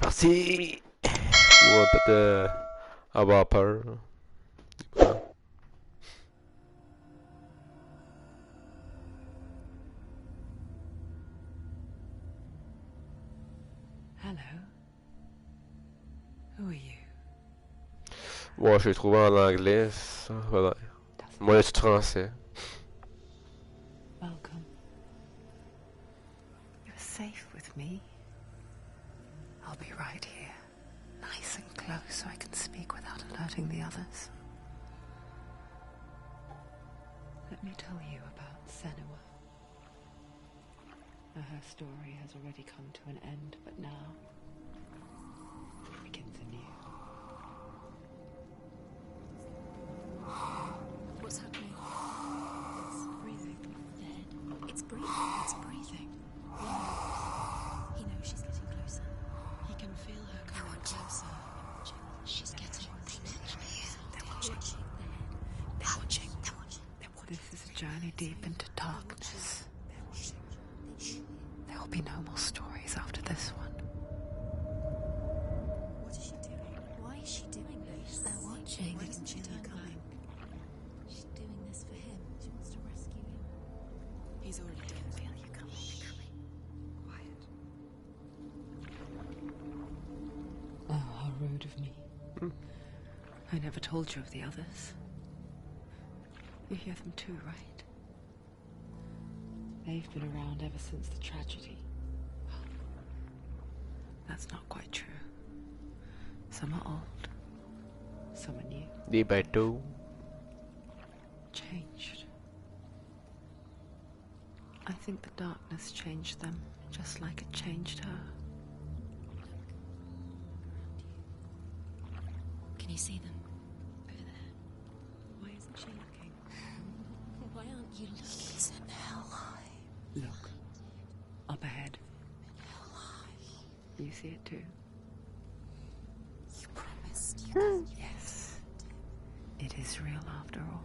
parti! On va peut-être avoir peur. Voilà. Hello. Who are you? Ouais, je l'ai trouvé en anglais. Ça va l'air. Moi, c'est français. Welcome. You're safe with me. I'll be right here, nice and close so I can speak without alerting the others. Let me tell you about Senua. Her story has already come to an end, but now it begins anew. What's happening? It's breathing. Dead. It's breathing. It's breathing. He knows she's getting closer. He can feel her coming closer. She's getting closer. They're watching. They're watching. They're watching. This is a journey deep into darkness. There will be no more stories after this one. What is she doing? Why is she doing this? They're watching. Why isn't she coming? She's doing this for him. She wants to rescue him. He's already dead. Feel you coming. Quiet. Oh, how rude of me. I never told you of the others. You hear them too, right? They've been around ever since the tragedy. Well, that's not quite true. Some are old, some are new. Des bateaux. Changed. I think the darkness changed them, just like it changed her. Can you see them? Over there. Why isn't she looking? Why aren't you looking? He's in Hellade. Look, up ahead. You see it too? You promised you. Yes. It is real after all.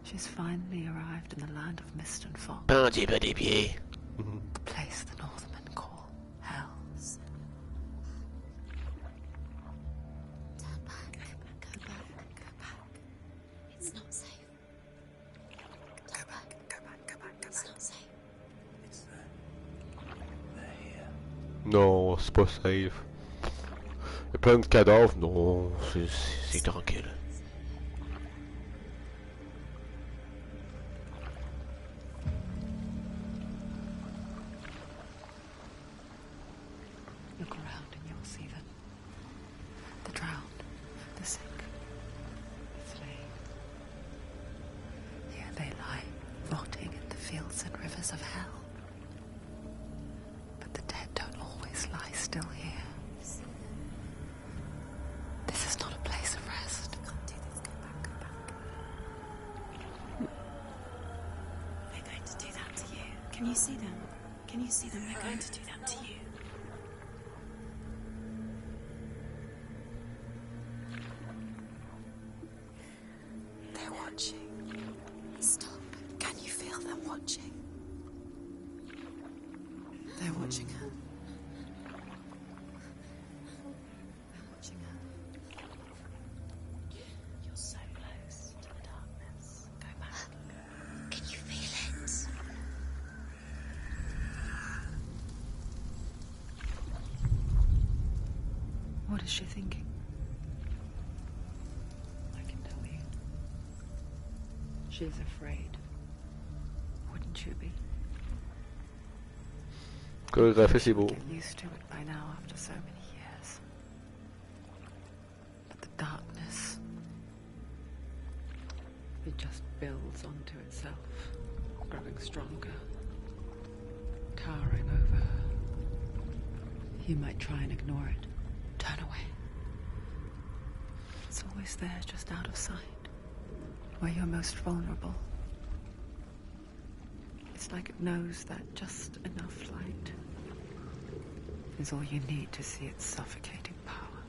She's finally arrived in the land of mist and fog. Bandit pas des pieds. The place the Northmen call Hell. Turn back. Go back. Go back. It's not safe. Go back. Go back. Go back. It's not safe. Non, c'est pas safe. Y'a plein de cadavres. Non, c'est tranquille. Look around and you'll see them. The drowned, the sick, the slain. Here they lie, rotting in the fields and rivers of hell. But the dead don't always lie still here. This is not a place of rest. Can't do this. Go back. Go back. They're going to do that to you. Can you see them? Can you see them? They're going to do that to you. They're watching. Stop. Can you feel them watching? They're watching her. They're watching her. You're so close to the darkness. Go back. Can you feel it? What is she thinking? I can tell you. She's afraid. Wouldn't you be? Chorégraphie, c'est beau. Get used to it by now after so many years. But the darkness, it just builds onto itself, growing stronger, towering over her. You might try and ignore it, turn away. It's always there, just out of sight, where you're most vulnerable. It's like it knows that just enough light is all you need to see its suffocating power.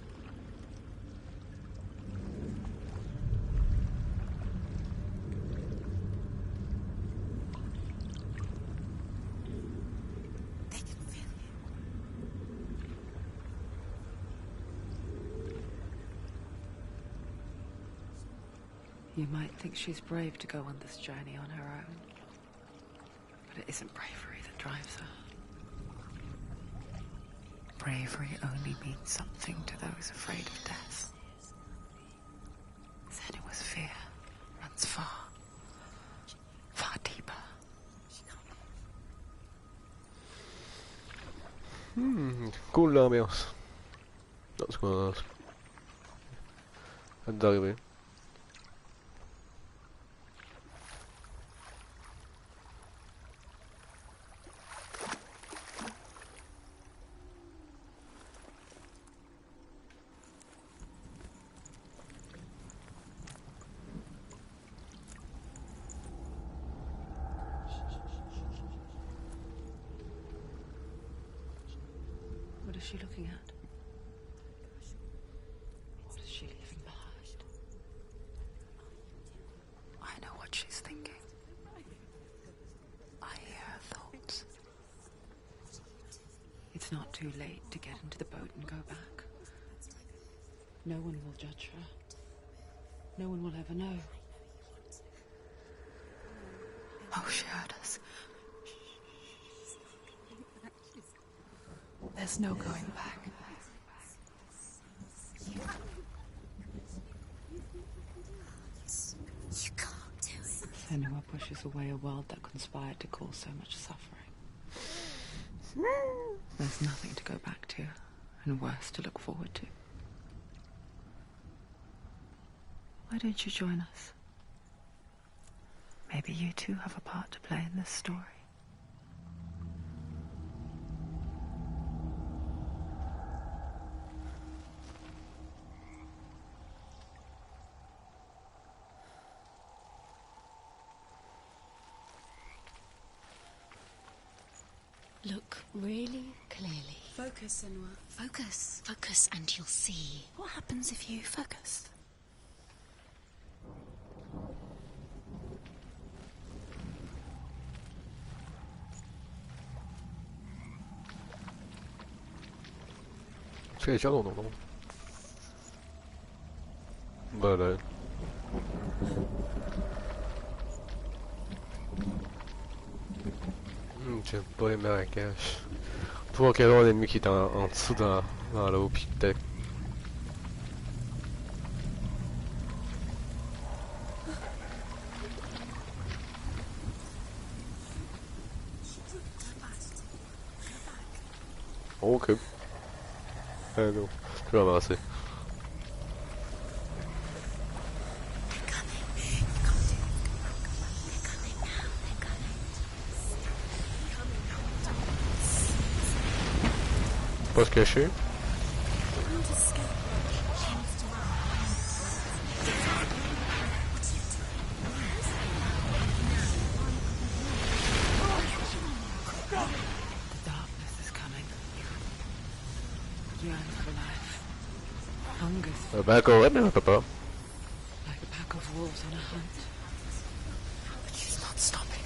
They can feel you. You might think she's brave to go on this journey on her own. But it isn't bravery that drives her. Bravery only means something to those afraid of death. Senua's fear runs far, far deeper. Cool l'ambiance. Non, c'est quoi? Hâte d'arriver. What is she looking at? What is she leaving behind? I know what she's thinking. I hear her thoughts. It's not too late to get into the boat and go back. No one will judge her. No one will ever know. Oh, she heard us. There's no going back. You can't do it. Senua pushes away a world that conspired to cause so much suffering. There's nothing to go back to, and worse to look forward to. Why don't you join us? Maybe you too have a part to play in this story. Look really clearly. Focus, Senua. Focus. Focus and you'll see. What happens if you focus? C'è già no. Beh. J'aime pas les marécages. Tu vois qu'il y a un ennemi qui est en dessous dans l'eau, pis peut-être. Ok. Non, je vais avancer. Pas se cacher. Ben correct, mais papa. Like a pack of wolves on a hunt. But she's not stopping.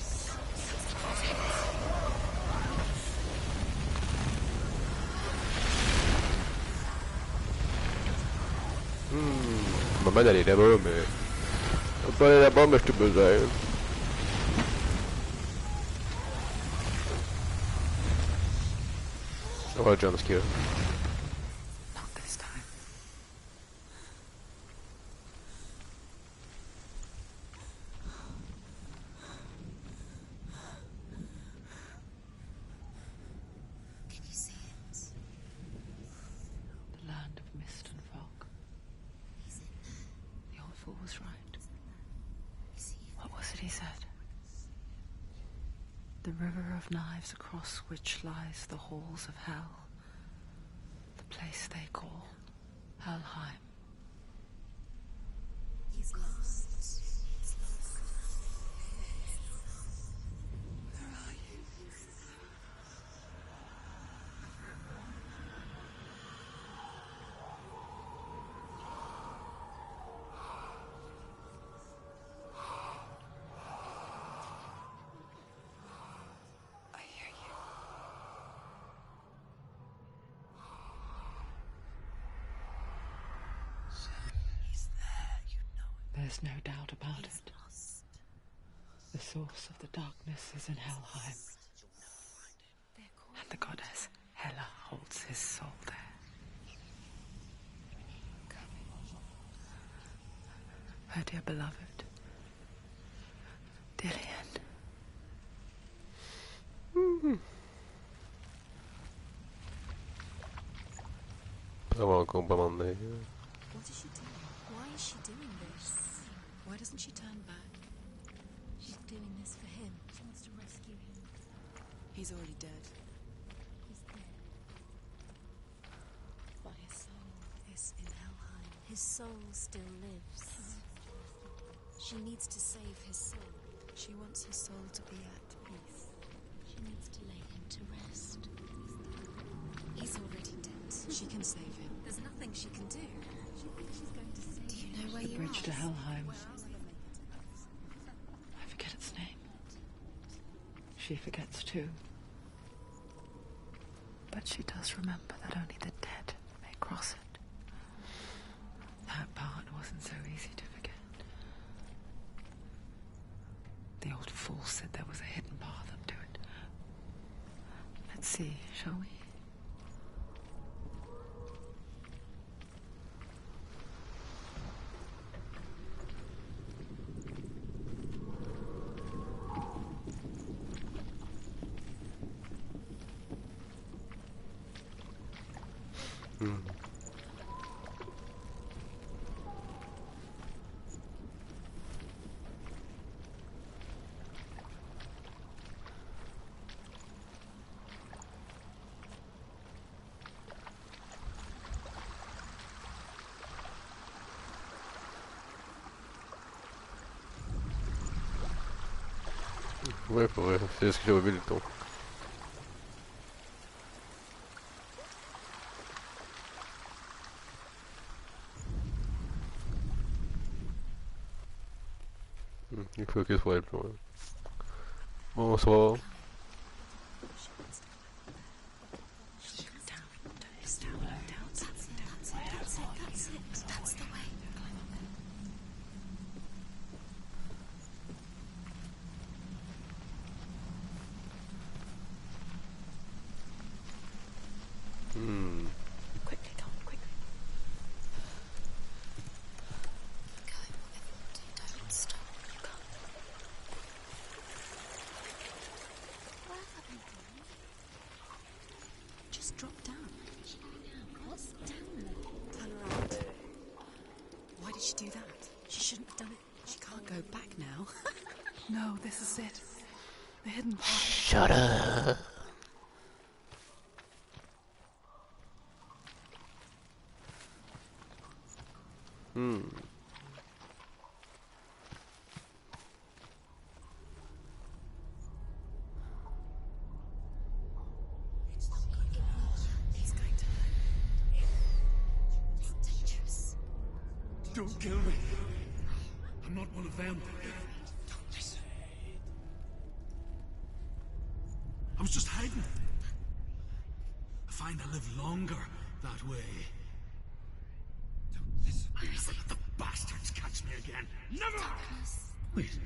Maman d'aller là-bas, mais... On peut aller là-bas, mais je te besoin. Oh, jumpscare. Not this time. Can you see it? The land of mist and fog. He's in there. The old fool was right. Is he? What was it he said? The river of knives across which lies the halls of hell. The place they call Hellheim. He's lost. He's lost. Where are you? I hear you. There's no doubt about it. The source of the darkness is in Helheim. And the goddess Hela holds his soul there. Her dear beloved, Dillian. Vraiment un combat donné. What is she doing? Why is she doing this? Why doesn't she turn back? She's doing this for him. She wants to rescue him. He's already dead. He's dead. But his soul is in Helheim. His soul still lives. She needs to save his soul. She wants his soul to be at peace. She needs to lay him to rest. He's already dead. She can save him. There's nothing she can do. She thinks she's going to save him. Do you know where The you bridge are? to Helheim. I forget its name. She forgets too. But she does remember that only the dead may cross it. That part wasn't so easy to forget. The old fool said there was a hidden path up to it. Let's see, shall we? Ouais, pour vrai, c'est ce que j'avais vu le temps. Il faut que ce soit plus loin. Bonsoir. Quickly, Tom, quickly. Don't stop. You can't. Where have you gone? Just drop down. What's down there? Turn around. Why did she do that? She shouldn't have done it. She can't go back now. No, this is it. The hidden path. Shut up. He's going to It's dangerous. Don't kill me. I'm not one of them. Don't listen. I was just hiding. I find I live longer that way. Don't listen. Never let the bastards catch me again. Never! Wait.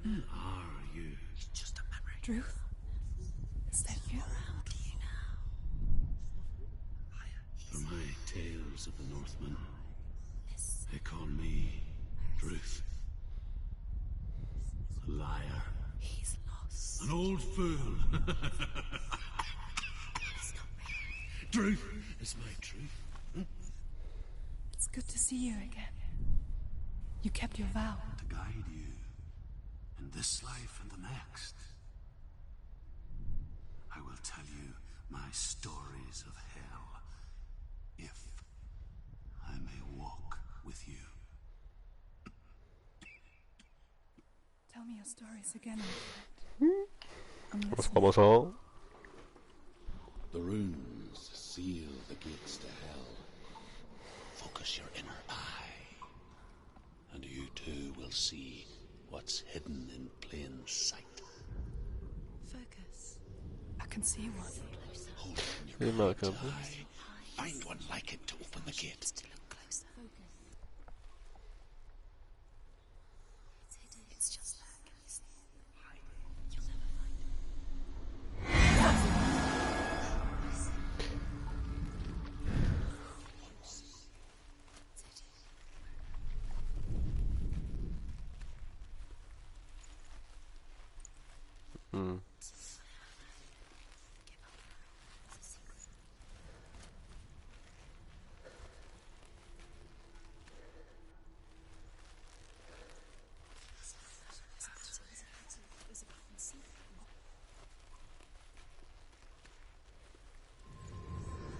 Who are you? It's just a memory. Ruth? Is that you? For my tales of the Northmen, they call me Druth. A liar. He's lost. An old fool. It's not real. Truth is my truth. It's good to see you again. You kept your vow. To guide you in this life and the next. I will tell you my stories of hell, if I may walk with you. Tell me your stories again, my friend. Bonsoir. The runes seal the gates to hell. Focus your inner eye, and you too will see what's hidden in plain sight. Focus. I can see one. Hold it in Hey, your Malcolm. mind's eye. Find one like it to open the gate.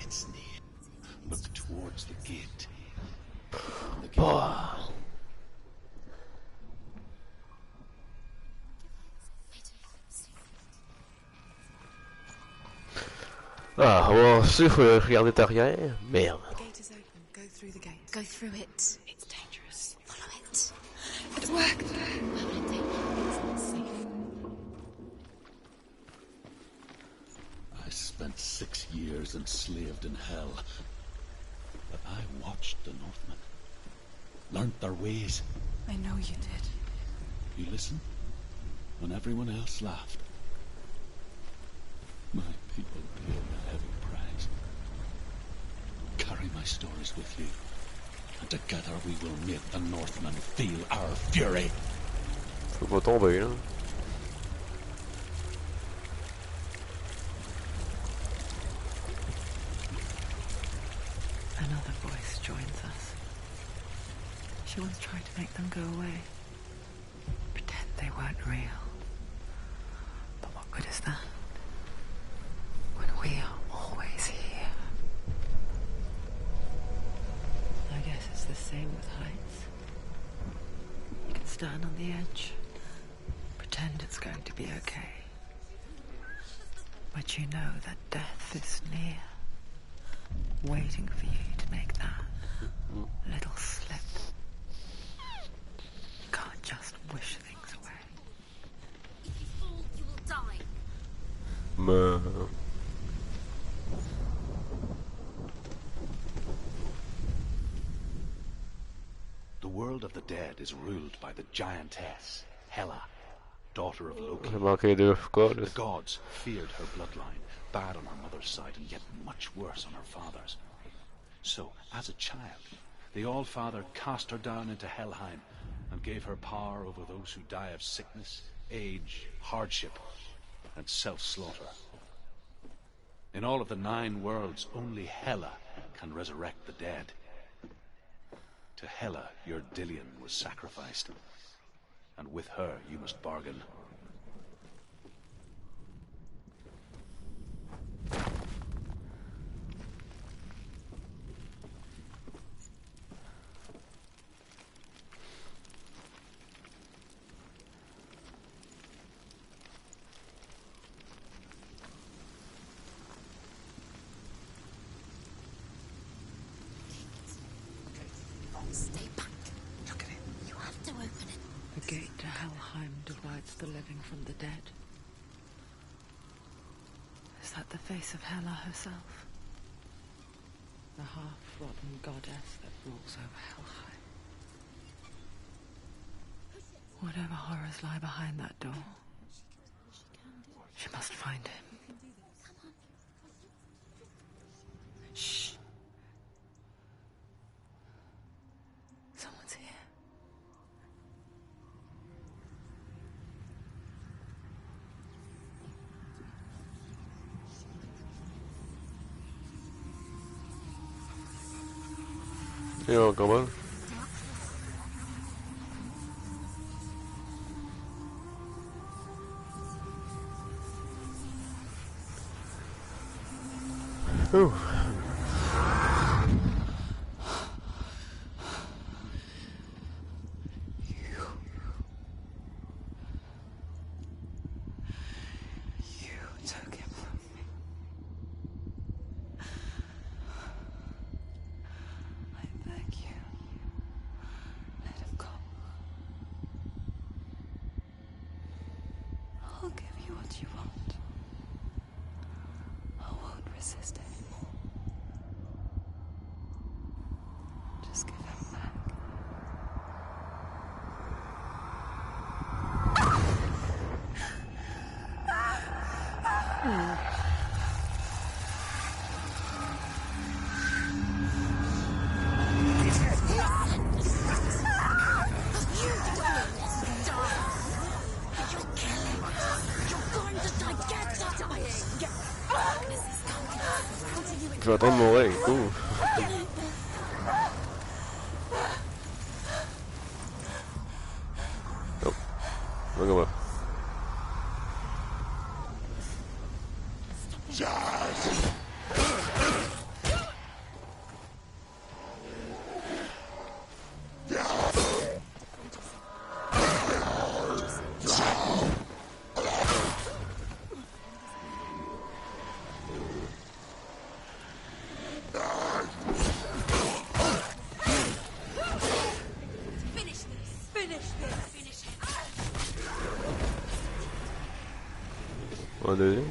It's near. Look towards the gate. Ah, bon, sûr, faut regarder derrière. Merde. The gate is open. Go through the gate. Go through it. It's dangerous. Follow it. It worked. Where will it take you? It's not safe. I spent 6 years enslaved in hell. But I watched the Northmen. Learned their ways. I know you did. You listen when everyone else laughed. My people paid a heavy price. Carry my stories with you, and together we will make the Northmen feel our fury. Faut pas tomber, là. Another voice joins us. She once tried to make them go away. Pretend they weren't real. But what good is that? When we are always here. I guess it's the same with heights. You can stand on the edge, pretend it's going to be okay. But you know that death is near, waiting for you to make that little slip. You can't just wish things away. If you fall, you will die. Mais... The world of the dead is ruled by the giantess, Hela, daughter of Loki. J'ai manqué deux fois, The gods feared her bloodline, bad on her mother's side and yet much worse on her father's. So, as a child, the All-Father cast her down into Helheim and gave her power over those who die of sickness, age, hardship, and self-slaughter. In all of the 9 worlds, only Hela can resurrect the dead. To Hela, your Dillion was sacrificed, and with her you must bargain. Stay back. Look at it. You have to open it. The gate to Helheim divides the living from the dead. Is that the face of Hela herself? The half-rotten goddess that rules over Helheim. Whatever horrors lie behind that door, she must find him. Shh. Someone's here. Yo, come on. Ooh. You took him from me. I beg you, let him go. I'll give you what you want. I won't resist anymore. Just give him back. Je vais attendre de mourir, cool. Oh, regarde-moi. En deuxième.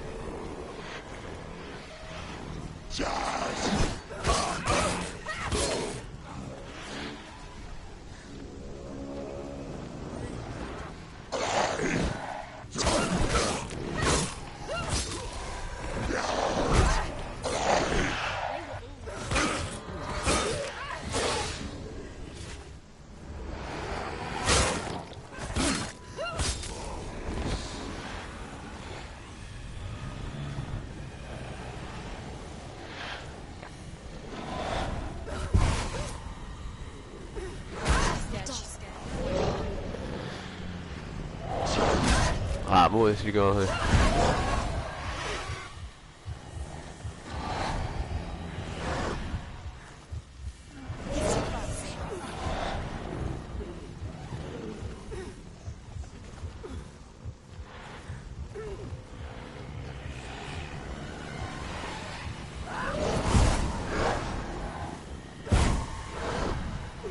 Ah, moi aussi, j'ai commencé.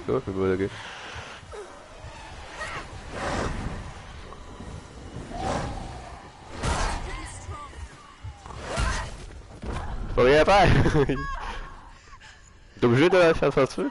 Ça, c'est bon, ok. Faut rien faire! T'es obligé de la faire sortir?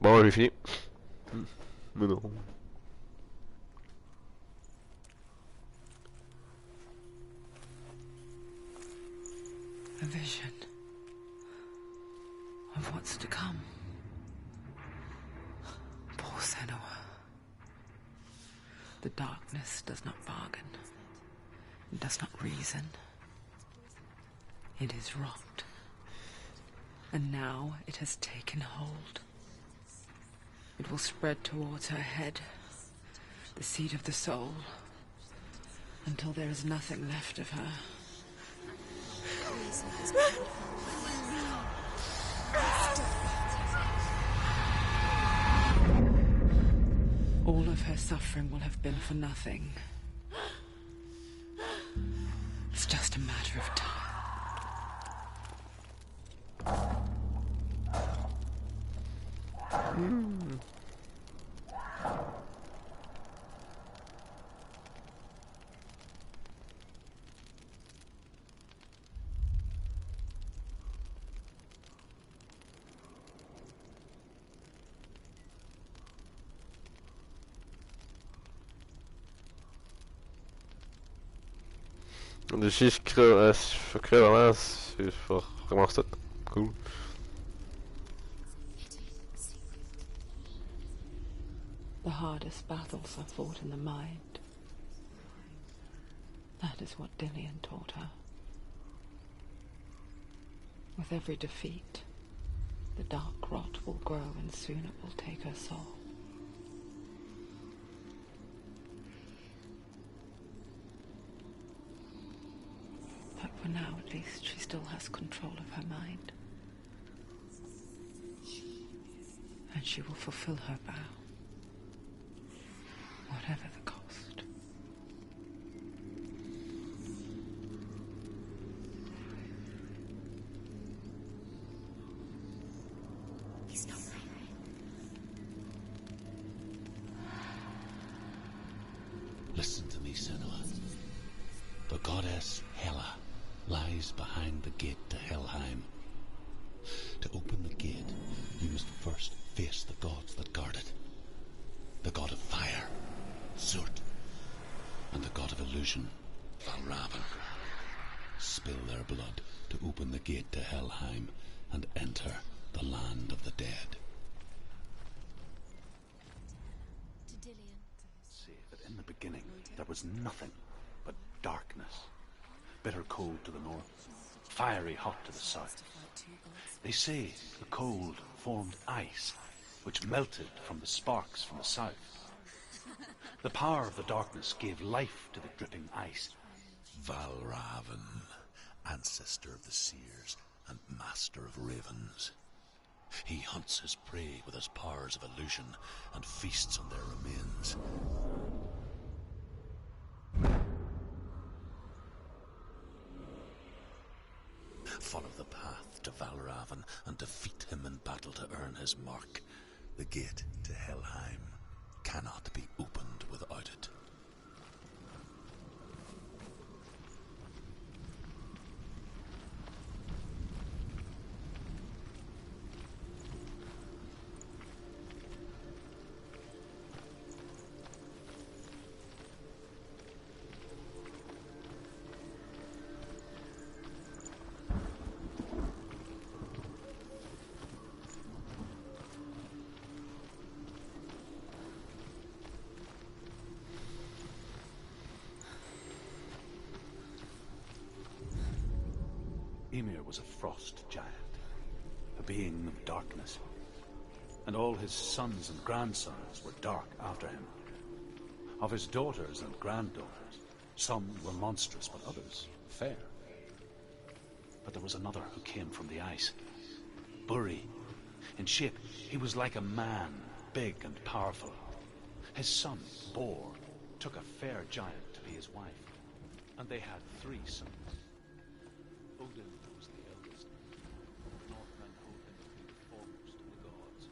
Bon, j'ai fini. Mais non. A vision of what's to come. Poor Senua. The darkness does not bargain. It does not reason. It is rot. And now it has taken hold. It will spread towards her head, the seat of the soul, until there is nothing left of her. All of her suffering will have been for nothing. It's just a matter of time. Si je crée vraiment, je recommence tout. Cool. The hardest battles are fought in the mind. That is what Dillian taught her. With every defeat, the dark rot will grow and soon it will take her soul. But for now, at least, she still has control of her mind. And she will fulfill her vow. Whatever the cost. He's not right. Listen to me, Senua. The goddess Hela lies behind the gate to Helheim. To open the gate, you must first face the gods that guard it. The god of fire, Zurt, and the god of illusion, Valravan. Spill their blood to open the gate to Helheim and enter the land of the dead. To Dillian. Say that in the beginning there was nothing but darkness. Bitter cold to the north, fiery hot to the south. They say the cold formed ice, which melted from the sparks from the south. The power of the darkness gave life to the dripping ice. Valravan, ancestor of the seers and master of ravens. He hunts his prey with his powers of illusion and feasts on their remains. Follow the path to Valravan and defeat him in battle to earn his mark. The gate to Helheim cannot be opened without it. Ymir was a frost giant, a being of darkness, and all his sons and grandsons were dark after him. Of his daughters and granddaughters, some were monstrous, but others fair. But there was another who came from the ice. Buri. In shape, he was like a man, big and powerful. His son, Bor, took a fair giant to be his wife, and they had 3 sons. Odin was the eldest. Northmen hold him to be the foremost of the gods,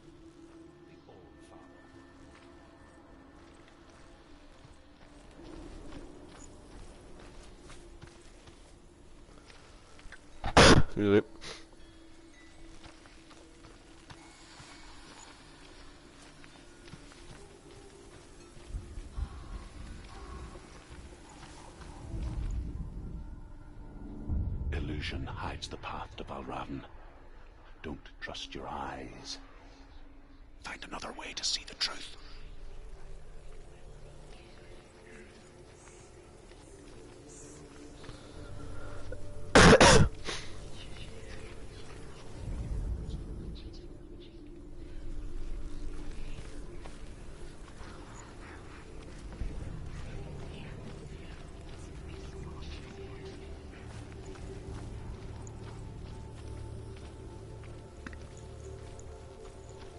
the All-Father. Désolé. Illusion hides the path to Valravan. Don't trust your eyes. Find another way to see the truth.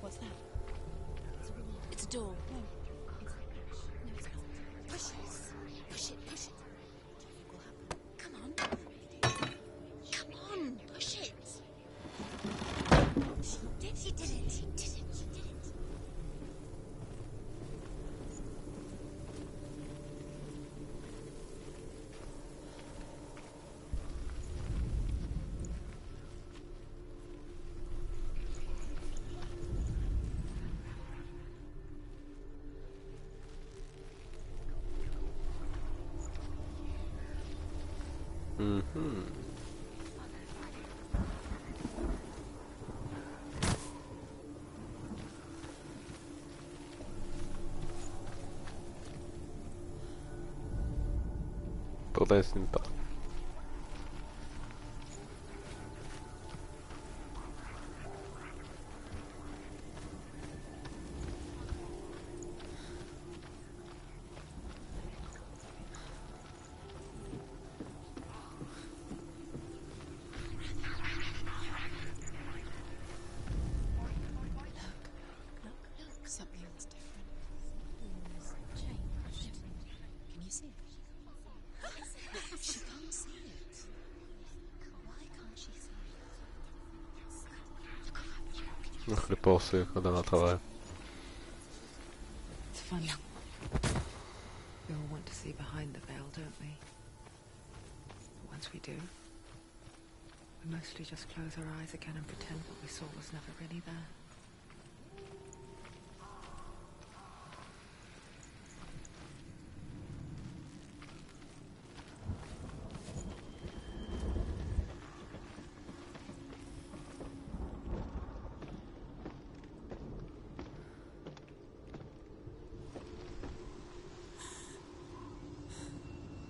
What's that? It's a door. No. No, it's not. Push it. Push it. Push it. What will happen? Come on. Come on. Push it. She did it. She did it. She did it. Pourtant, c'est une part. Look, something's different. Things changed. Can you see it? She can't see it. Why can't she see it? Je l'ai passé dans la travers. It's funny. We all want to see behind the veil, don't we? But once we do, we mostly just close our eyes again and pretend what we saw was never really there.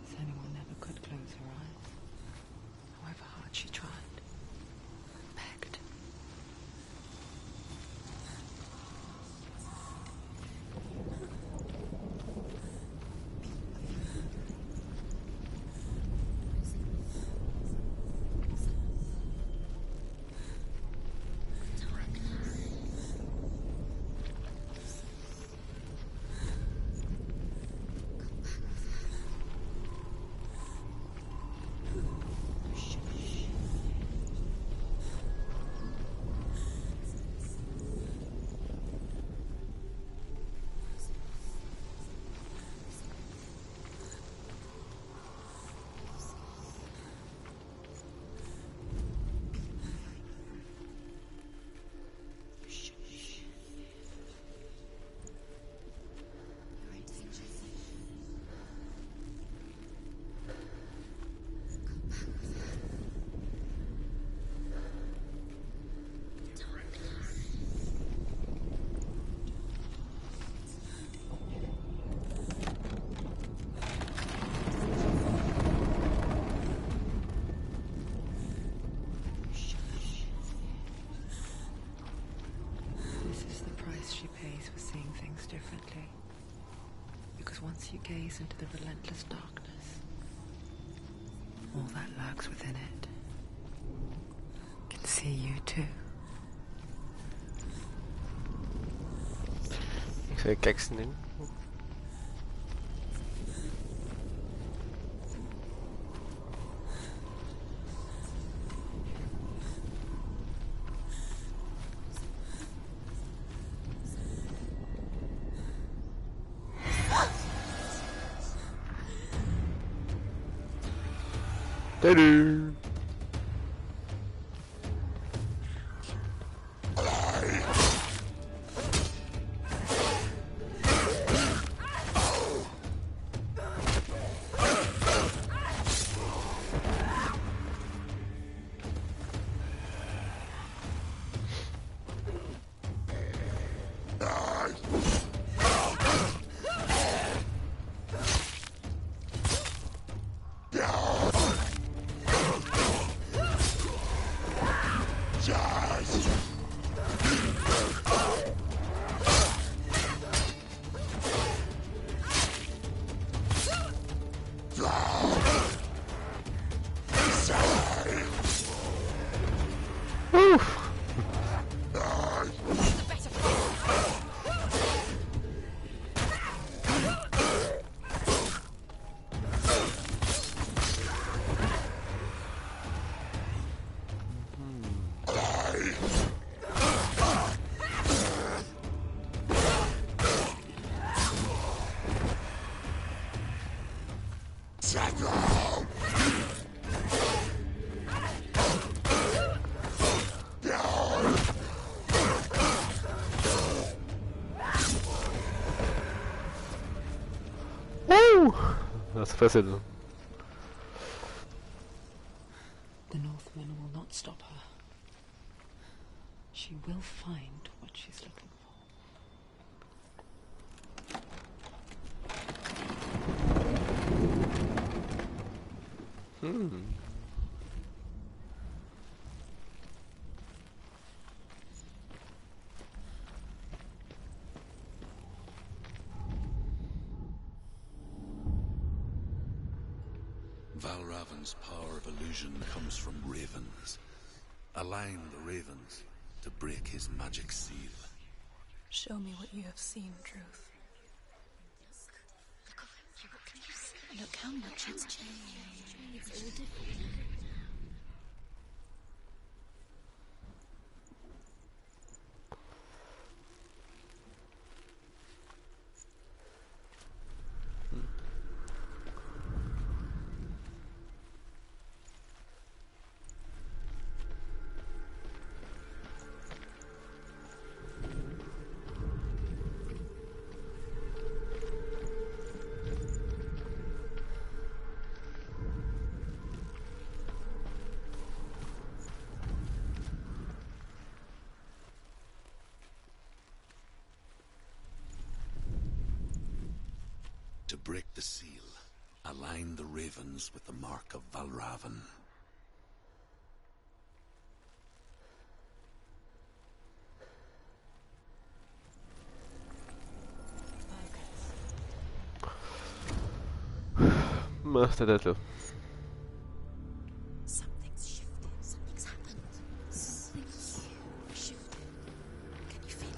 Senua never could close her eyes, however hard she tried, begged. you gaze into the relentless darkness, all that lurks within it can see you too. Ik zou kijken doen. Salut. That's facile. The Northmen will not stop her. She will find what she's looking for. Valravan's power of illusion comes from ravens. Align the ravens to break his magic seal. Show me what you have seen, Truth. Look how much it's changed. It's all different. To break the seal, align the ravens with the mark of Valravan. C'était d'être là. Something's shifted. Something's happened. Something huge shifted. Can you feel it?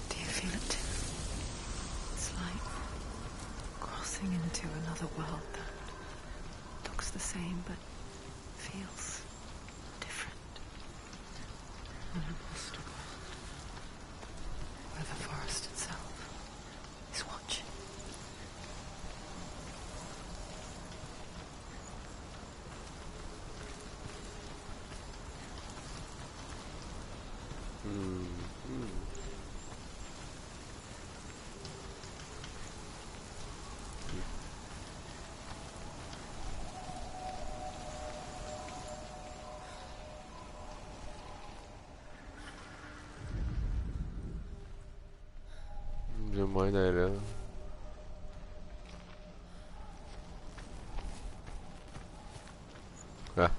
Do you feel it too? It's like crossing into another world that looks the same but feels different. An lost world where the forest itself is watching. J'ai moyen d'aller là. Ah.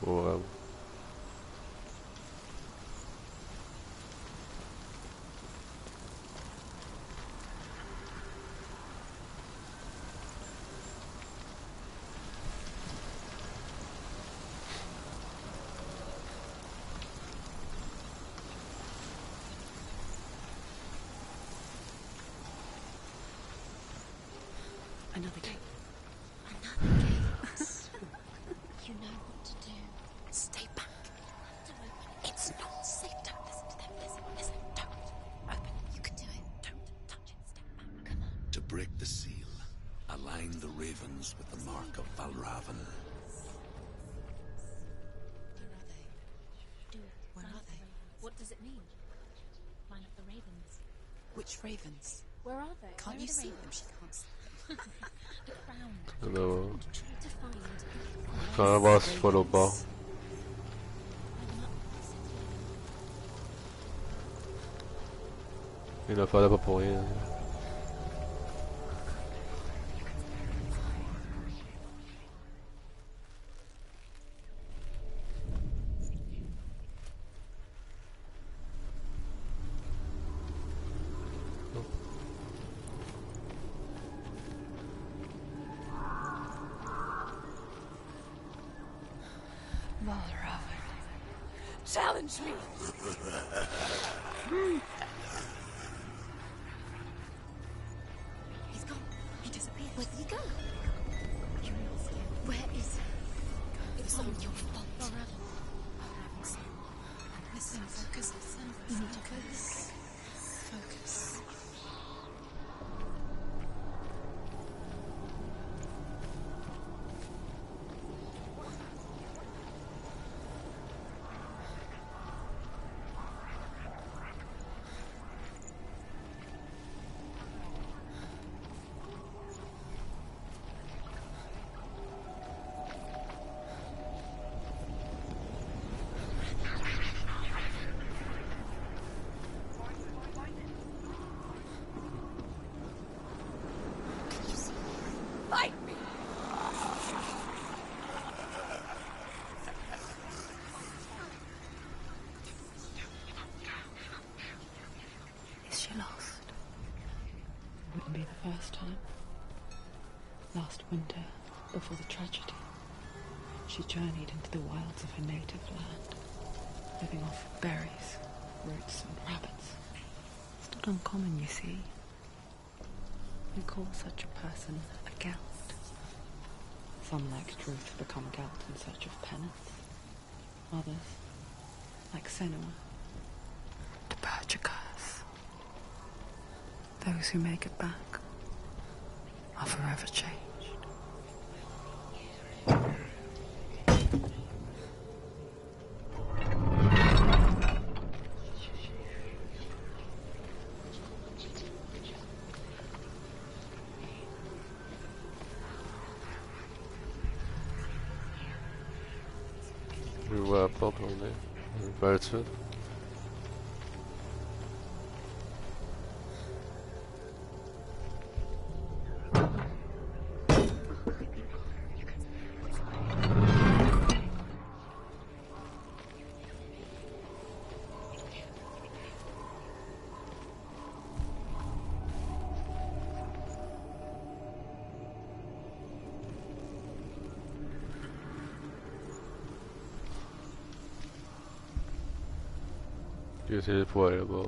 Wow. Another gate. Another gate. You know what to do. Stay back. Don't open. It's not safe. Don't listen to them. Listen. Don't. Open. You can do it. Don't touch it. Step back. Come on. To break the seal, align the ravens with the mark of Valravan. Where are they? What does it mean? Line up the ravens. Which ravens? Where are they? Can't Where you are the see ravens? them? She can't see them. Look round. Hello. Try to find. Quand on va se follow bas. Il a fait là pas pour rien. Challenge me! He's gone. He disappeared. Where did he go? Where is he? It's all your fault. Listen, Listen, focus. you need to focus. Focus. Fight me! Is she lost? Wouldn't be the first time. Last winter, before the tragedy, she journeyed into the wilds of her native land, living off berries, roots and rabbits. It's not uncommon, you see. We call such a person a Gelt. Some, like Truth, become Gelt in search of penance. Others, like Senua, to purge a curse. Those who make it back are forever changed. Je vois la porte, on est. Je vais pas aller dessus. J'ai essayé pour aller là-bas.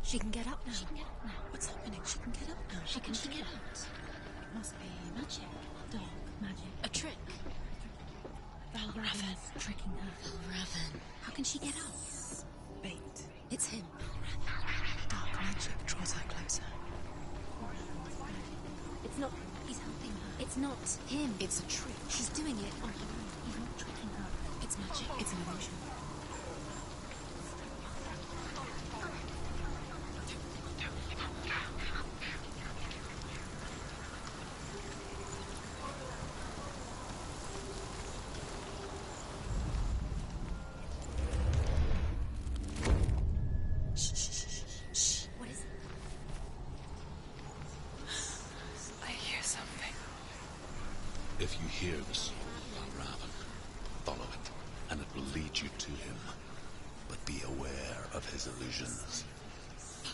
She can get up now. What's happening? She can get up now. How can she get out? It must be magic. Dark magic. A trick. Valravan tricking her. Valravan. How can she get out? Bait. It's him. Dark magic draws her closer. It's not. He's helping her. It's not him. It's a trick. She's doing it on her own. He's not tricking her. It's magic. It's an illusion. If you hear the soul of Raven, follow it, and it will lead you to him. But be aware of his illusions.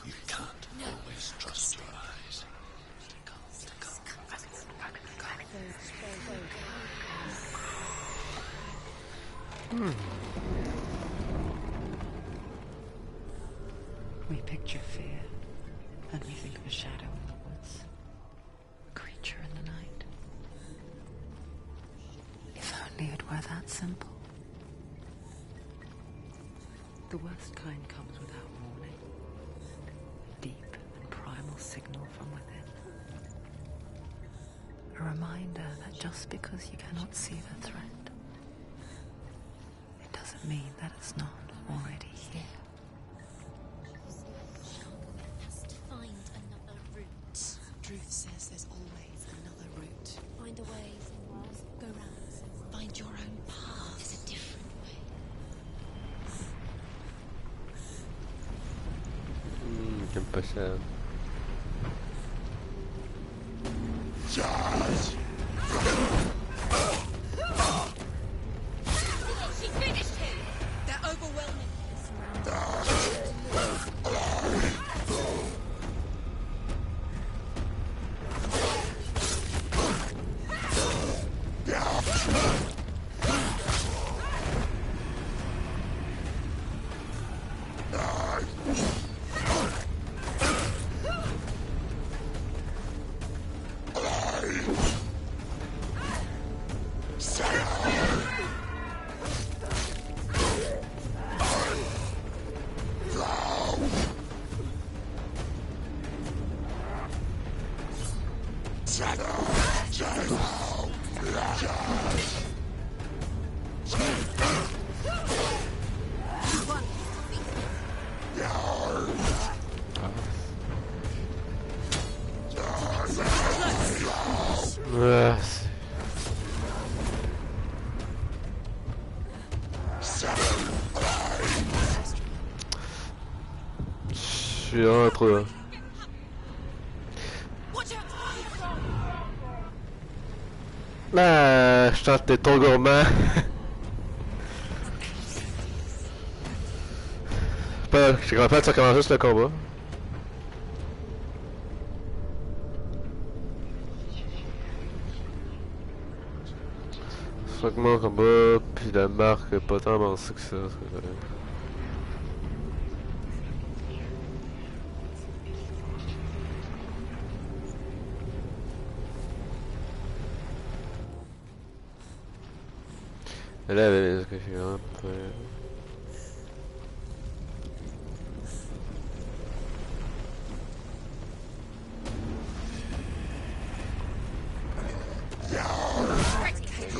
You can't always trust your eyes. We picture fear, and we think of a shadow in the woods, a creature in the night. If only it were that simple. The worst kind comes without warning. A deep and primal signal from within. A reminder that just because you cannot see the threat, it doesn't mean that it's not already here. Has to find another route. Truth says there's always another route. Find a way, Senua. Go round. Find your own path. There's a different way. J'aime pas ça. She finished him! They're overwhelming. Je suis vraiment trop là. Ah, je tente d'être trop gourmand. J'ai grand fait ça commence juste le combat. Fragment combat, puis la marque pas tant avancée que ça. Là, ce que j'ai un peu...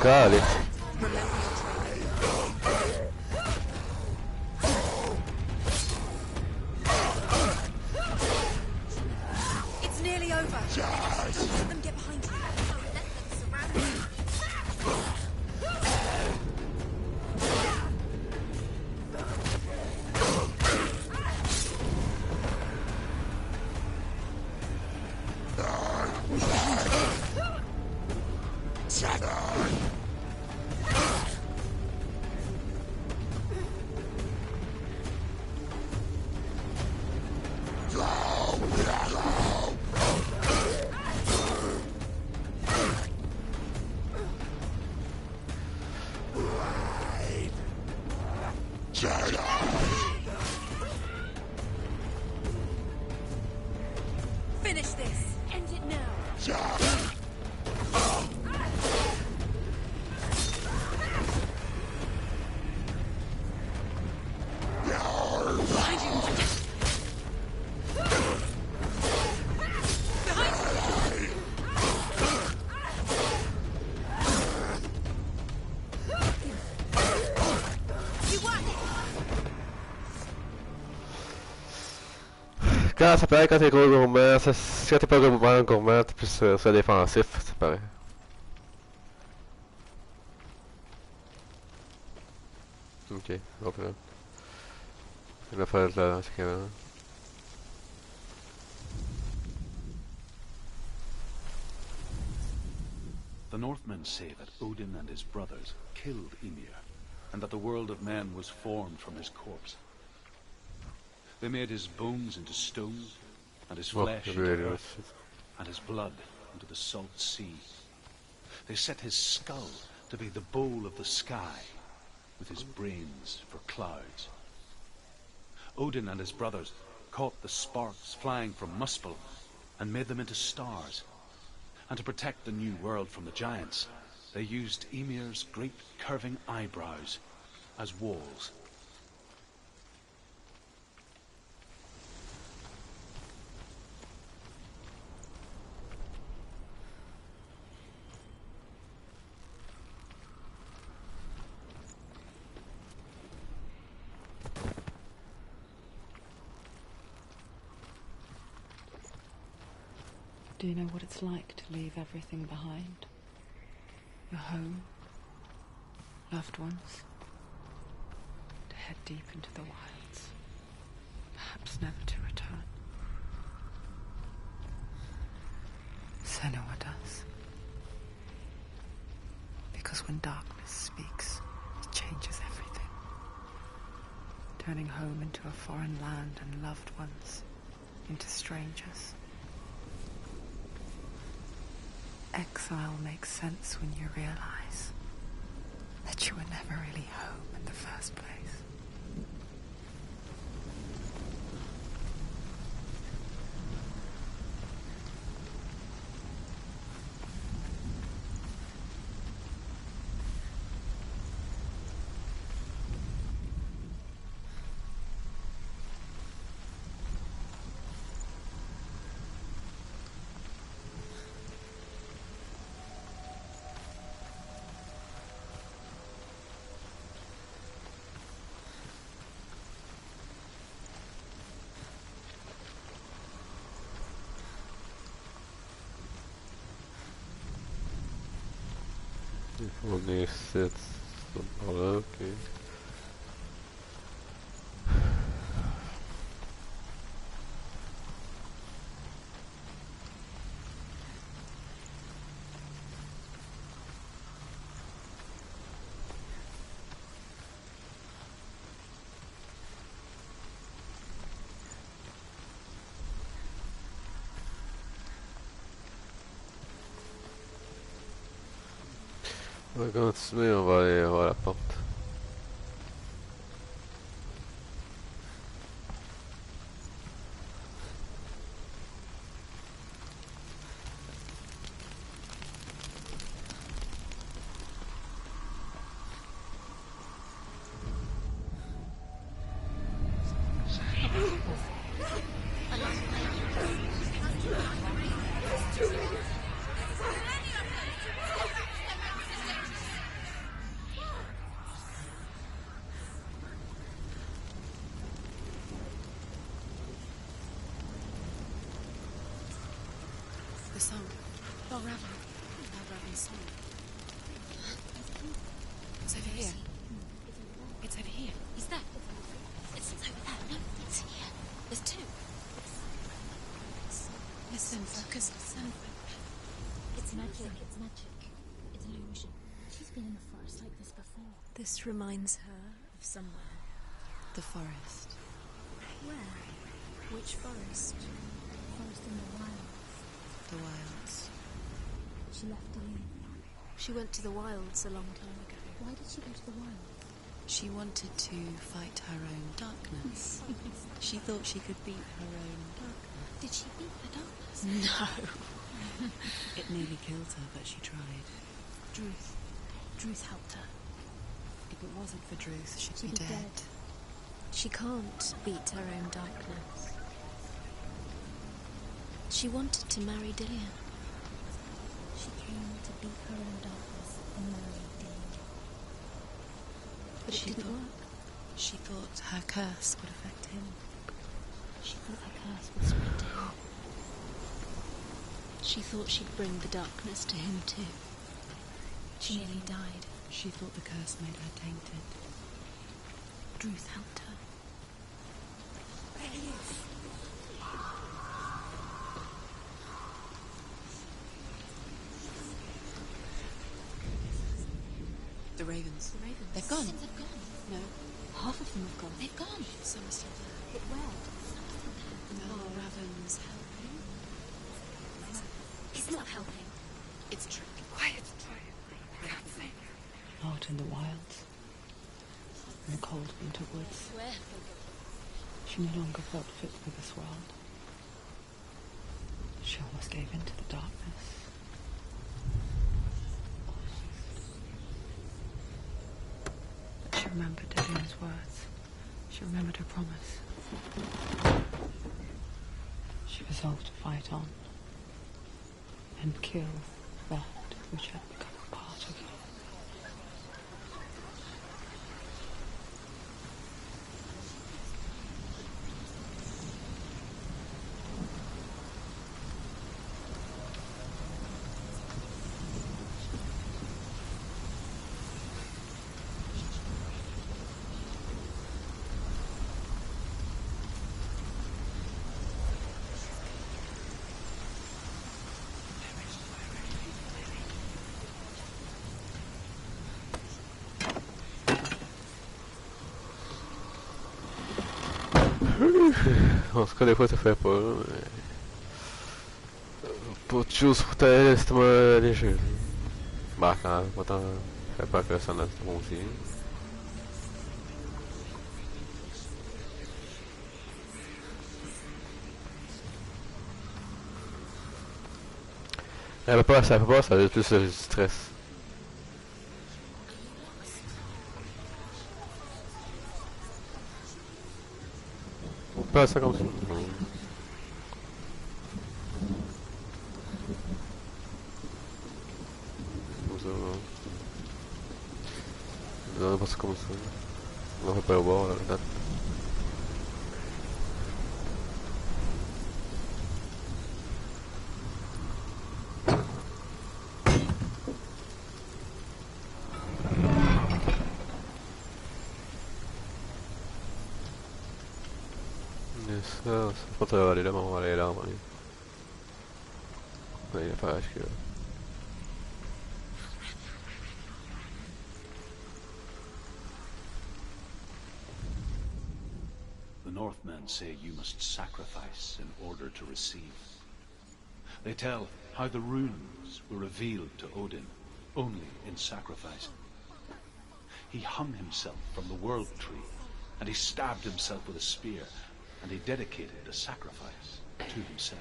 Allez. It's nearly over. Let them get behind you. Let them surround you. Finish this. End it now. Quand ça paraît quand t'es gros gourmand, quand t'es pas vraiment gourmand, t'es plus sur défensif, ça paraît. Ok, hop là. Il va faire là, c'est quand même. The Northmen say that Odin and his brothers killed Ymir, and that the world of men was formed from his corpse. They made his bones into stone, and his flesh into earth, and his blood into the salt sea. They set his skull to be the bowl of the sky, with his brains for clouds. Odin and his brothers caught the sparks flying from Muspel and made them into stars. And to protect the new world from the giants, they used Ymir's great curving eyebrows as walls. Do you know what it's like to leave everything behind? Your home, loved ones, to head deep into the wilds, perhaps never to return. Senua does. Because when darkness speaks, it changes everything, turning home into a foreign land and loved ones into strangers. Exile makes sense when you realize that you were never really home in the first place. On est 7 par là, ok. On va continuer, on va aller voir la porte. Song. Raven's song. It's over here. It's over here. Is that? It's over there. No, it's here. There's two. Listen, focus. Listen. It's magic. It's magic. delusion. She's been in the forest like this before. This reminds her of somewhere. The forest. Where? Which forest? Forest in the wilds. The wilds. She left Delia. She went to the wilds a long time ago. Why did she go to the wilds? She wanted to fight her own darkness. She thought she could beat her own darkness. Did she beat the darkness? No. It nearly killed her, but she tried. Druth helped her. If it wasn't for Druth, she'd She'd be be dead. She can't beat her own darkness. She wanted to marry Delia. She came to beat her own darkness and marry Delia. But it didn't work. She thought her curse would affect him. She thought her curse would spread to him. She thought she'd bring the darkness to him too. She nearly died. She thought the curse made her tainted. Druth helped her. There he is. The ravens. The ravens. They've gone. They've gone. No. Half of them have gone. They've gone. Some are still there. But where? No, Raven's helping. It's not helping. It's a trick. Quiet. Can't say. Out in the wilds. In the cold winter woods. Where? She no longer felt fit for this world. She almost gave in to the darkness. But she remembered Delia's words. She remembered her promise. She resolved to fight on and kill that which had become a part of her. En tout cas, des fois ça fait pas, là, mais... Pas toujours sur tellement léger. Bah, quand pas tant... Fait pas que ça n'a pas aussi. Ça fait pas, ça a plus du stress. Pas ça comme ça. Comme ça, non, pas ça comme ça. On va pas le voir là, la date. Ça, c'est pas très aller là, mais on va aller là, on va aller. Ouais, il y a pas que... The Northmen say you must sacrifice in order to receive. They tell how the runes were revealed to Odin only in sacrifice. He hung himself from the world tree, and he stabbed himself with a spear, and he dedicated a sacrifice to himself.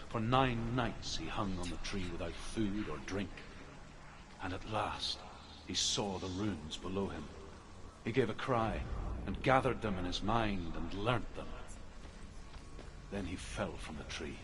For 9 nights he hung on the tree without food or drink, and at last he saw the runes below him. He gave a cry, and gathered them in his mind and learnt them. Then he fell from the tree.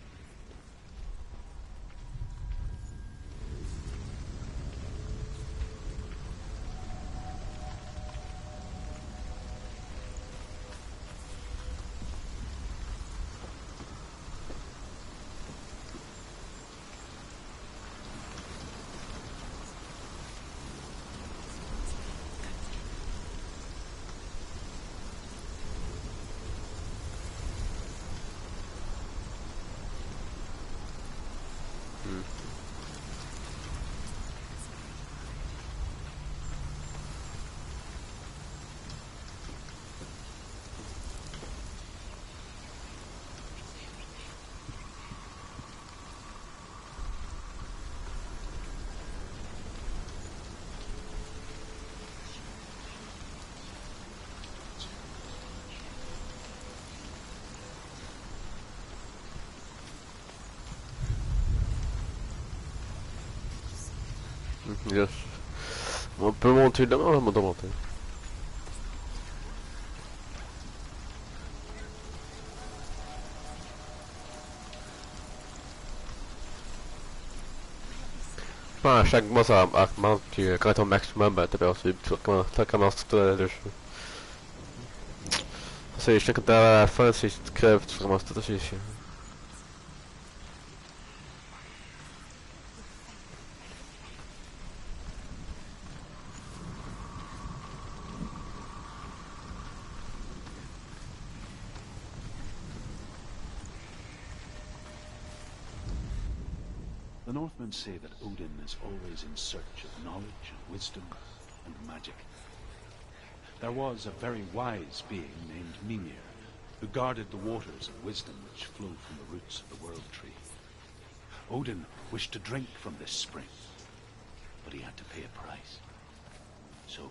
Yes. On peut monter là, on va monter. Je pense à chaque mois ça augmente, puis quand t'es au maximum, ben t'as perdu, puis tu recommences tout le jeu. C'est chiant quand t'es à la fin, si tu crèves, tu recommences tout, c'est chiant. The Northmen say that Odin is always in search of knowledge and wisdom and magic. There was a very wise being named Mimir, who guarded the waters of wisdom which flow from the roots of the World Tree. Odin wished to drink from this spring, but he had to pay a price. So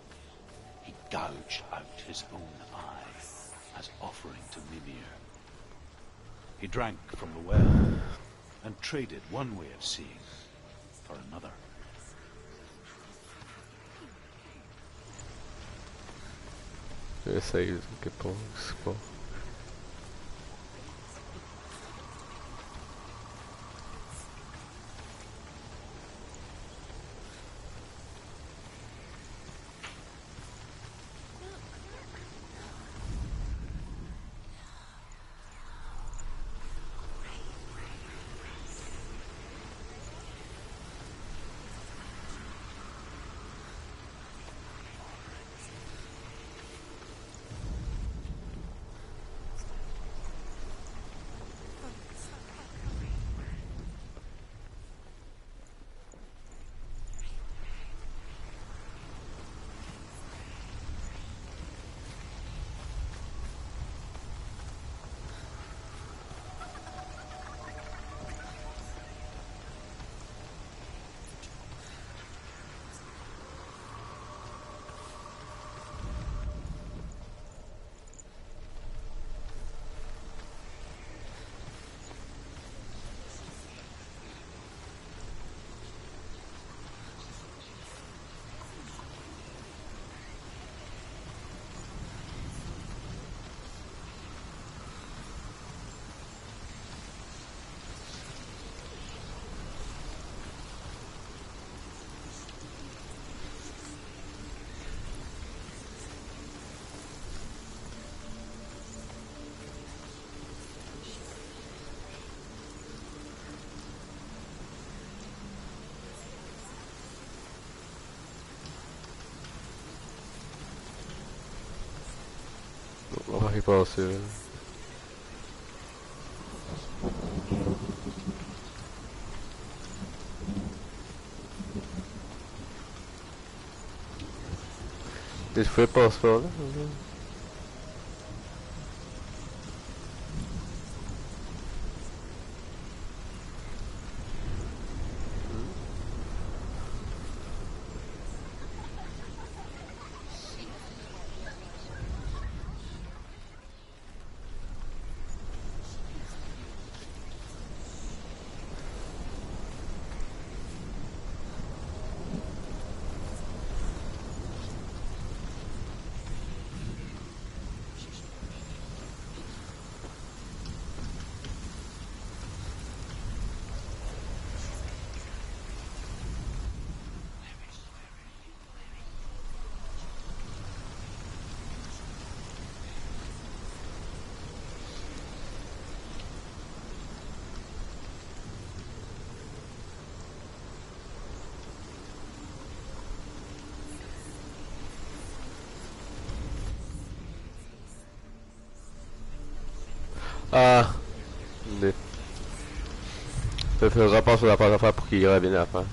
he gouged out his own eye as offering to Mimir. He drank from the well and traded one way of seeing for another. J'essaye que pas, c'est pas. On va y passer. Des fois, passe par là. Ah, je fais un rapport sur la porte d'affaires pour qu'il revienne à la fin.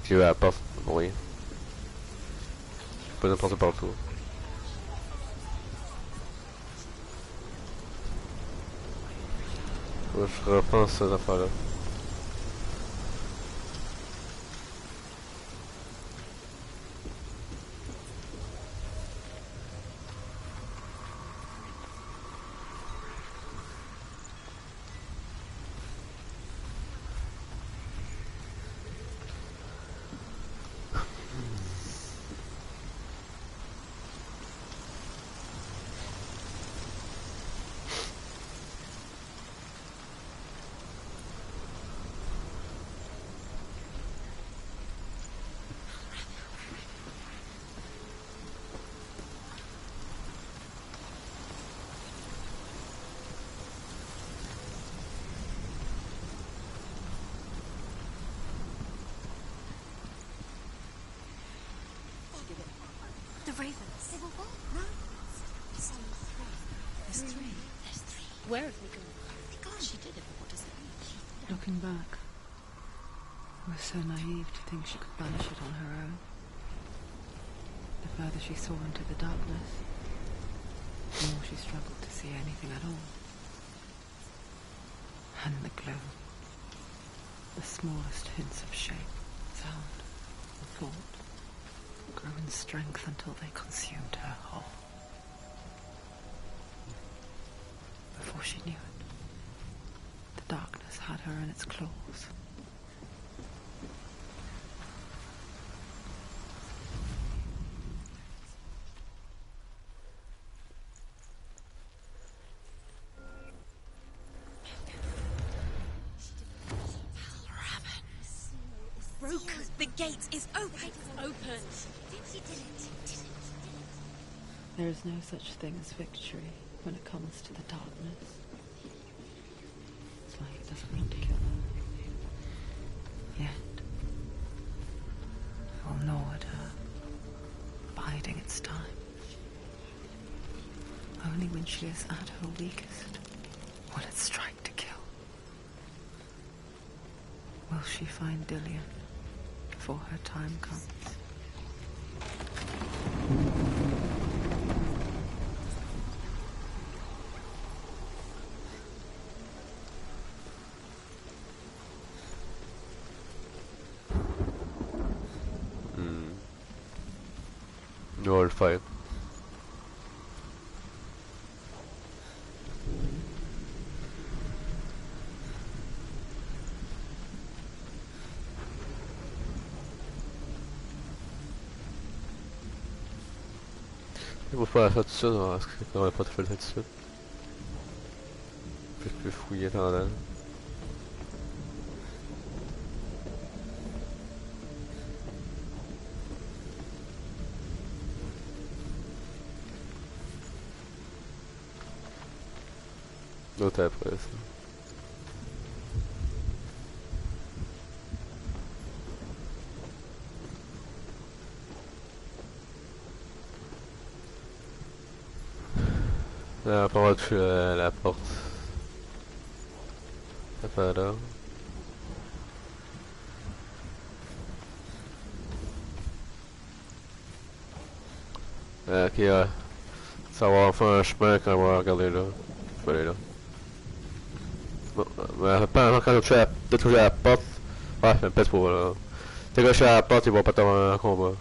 Tu vas à la porte, oui. Je peux n'importe partout. Je repense ces affaires-là. ravens. They were what? No. There's three. There's three. Where have they gone? They're gone. She did it, but what does it mean? Looking back, I was so naive to think she could banish it on her own. The further she saw into the darkness, the more she struggled to see anything at all. And the glow, the smallest hints of shape, sound, or thought, grew in strength until they consumed her whole. Before she knew it, the darkness had her in its claws. Broken. The gate is open. Open. There is no such thing as victory when it comes to the darkness. It's like it doesn't want to kill her. Yet, it will gnaw at her, biding its time. Only when she is at her weakest will it strike to kill. Will she find Dillian before her time comes? No, I'll fight. Il faut faire ça tout de suite, parce qu'on n'aurait pas tout fait ça tout de suite. Je peux fouiller en l'air. L'autre après ça. Là, après on va toucher la porte. Ça fait là. Ok, ouais. Ça va faire un chemin quand on va regarder là. Je vais aller là. Bon, quand on touche à la porte. Ouais, je me pèse pour là. Dès que je suis à la porte, ils vont pas tomber en combat.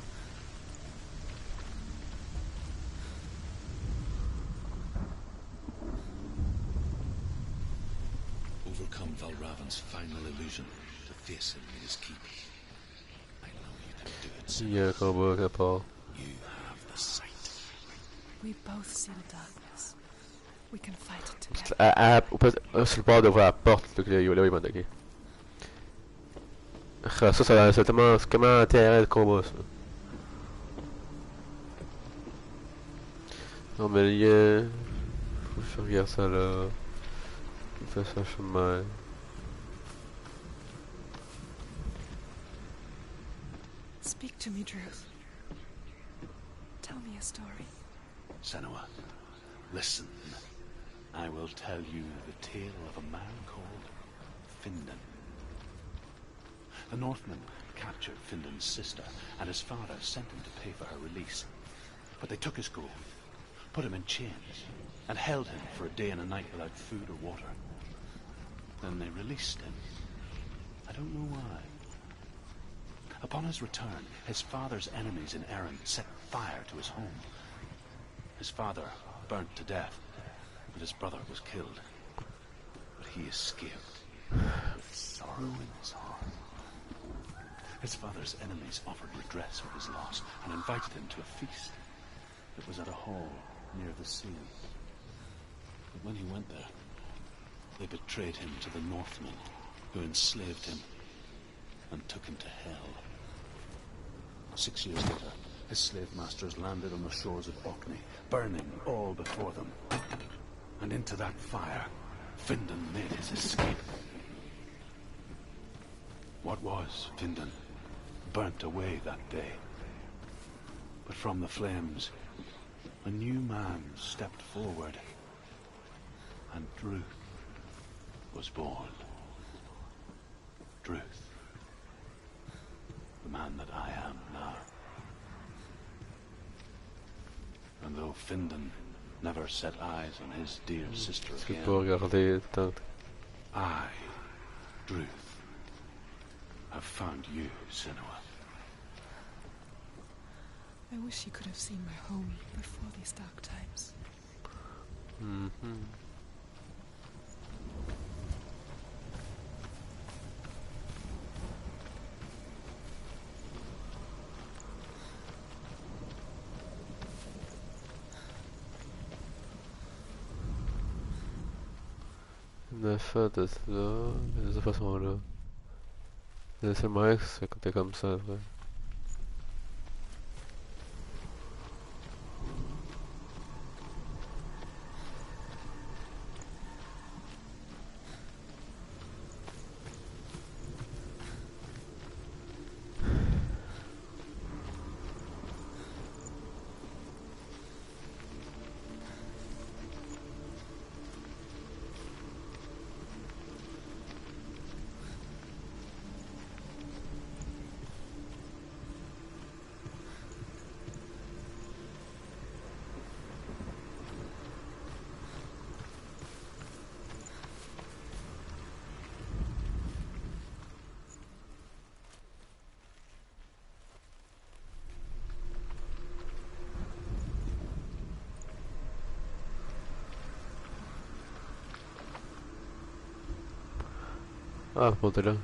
Il y a un combat quelque part. We both see the darkness. We can fight it together. Sur le bord d'ouvrir la porte, là, là, il m'a attaqué. C'est tellement un terrain de combat, ça. Non, mais il y a... Faut que je regarde ça là. Il fait ça chemin. Speak to me, Druth. Tell me a story. Senua, listen. I will tell you the tale of a man called Findan. The Northmen captured Findan's sister, and his father sent him to pay for her release. But they took his gold, put him in chains, and held him for a day and a night without food or water. Then they released him. I don't know why. Upon his return, his father's enemies in Erin set fire to his home. His father burnt to death, but his brother was killed. But he escaped with sorrow in his heart. His father's enemies offered redress for his loss and invited him to a feast. It was at a hall near the sea. But when he went there, they betrayed him to the Northmen, who enslaved him and took him to hell. 6 years later, his slave masters landed on the shores of Orkney, burning all before them. And into that fire, Findan made his escape. What was Findan burnt away that day. But from the flames, a new man stepped forward, and Druth was born. Druth, the man that I am now. And though Findan never set eyes on his dear sister Tu peux again, pas regarder tant. I, Druth, have found you, Senua. I wish you could have seen my home before these dark times. La fin de cela, de cette façon-là. Le seul moyen que ça comptait comme ça, vrai. Ah, bon, t'es là.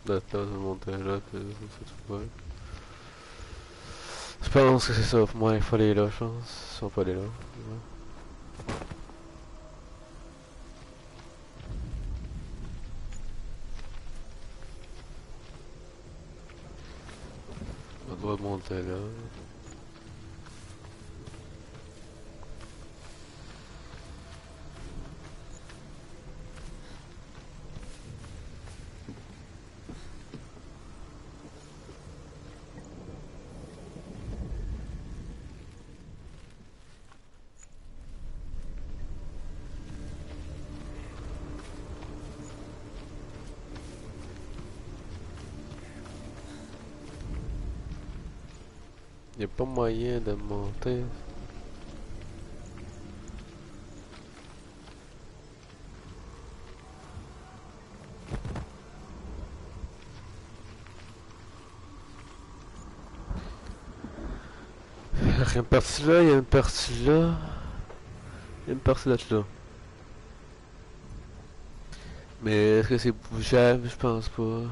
Là, je vais monter là, puis c'est tout. Ouais. Je pense que c'est ça, pour moi il faut aller là, je pense. Si on peut aller là. Ouais. On doit monter là. Il n'y a pas moyen de monter. Il y a une partie là, il y a une partie là. Il y a une partie là. Mais est-ce que c'est bougeable? Je pense pas.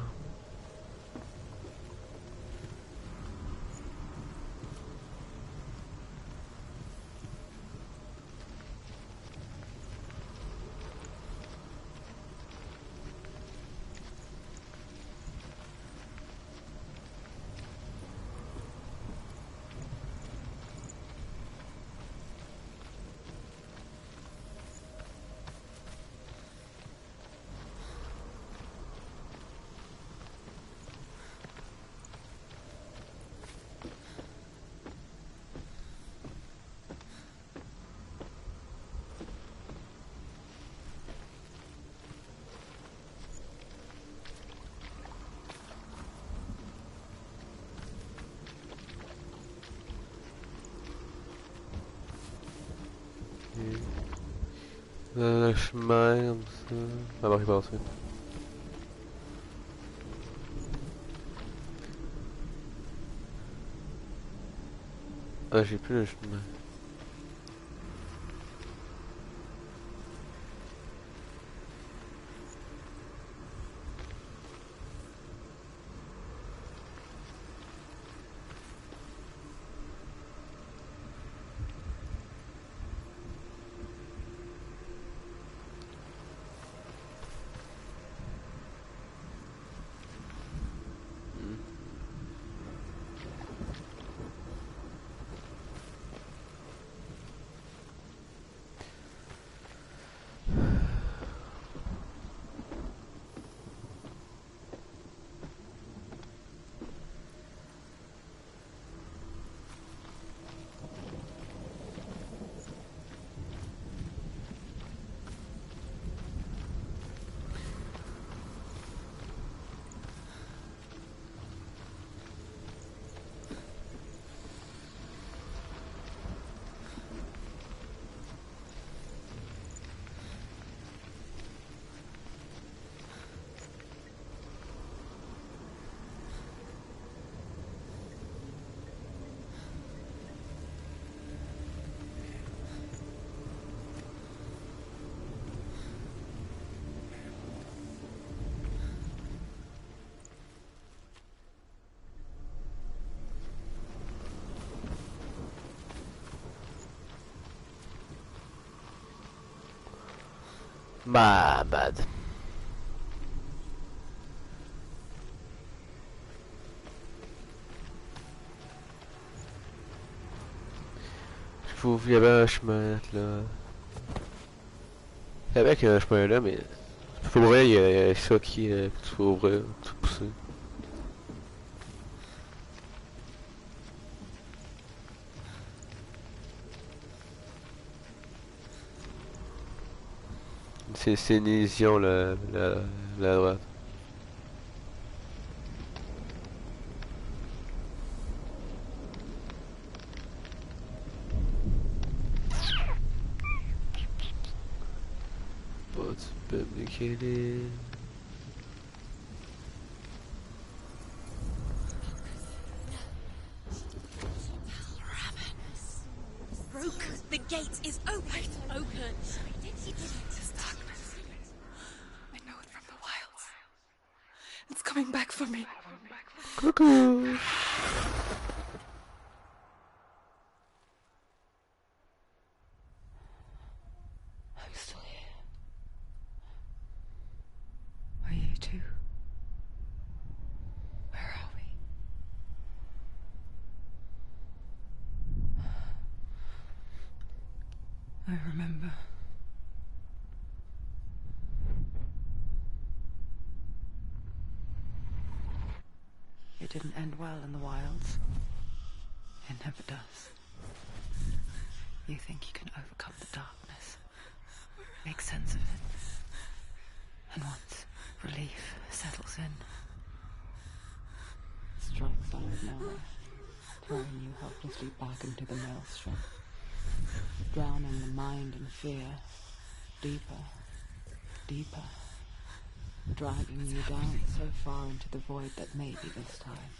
Le chemin comme ça. On va y passer. Ah, j'ai plus le chemin. My bad. Il y avait un chemin là. Il y avait un chemin là, mais faut ouvrir, il y a ça qui que tu faut ouvrir, tout pousser. C'est une illusion la droite. Publicated. Broken. The gate is open. Open. He did it. It's darkness. I know it from the wilds. It's coming back for me. Coucou. I'm still here. Are you too? Where are we? I remember. It didn't end well in the wilds. It never does. You think you can overcome the darkness, make sense of it, and once relief settles in, strikes out of nowhere, throwing you helplessly back into the maelstrom, drowning the mind in fear, deeper, deeper, dragging you down so far into the void that maybe this time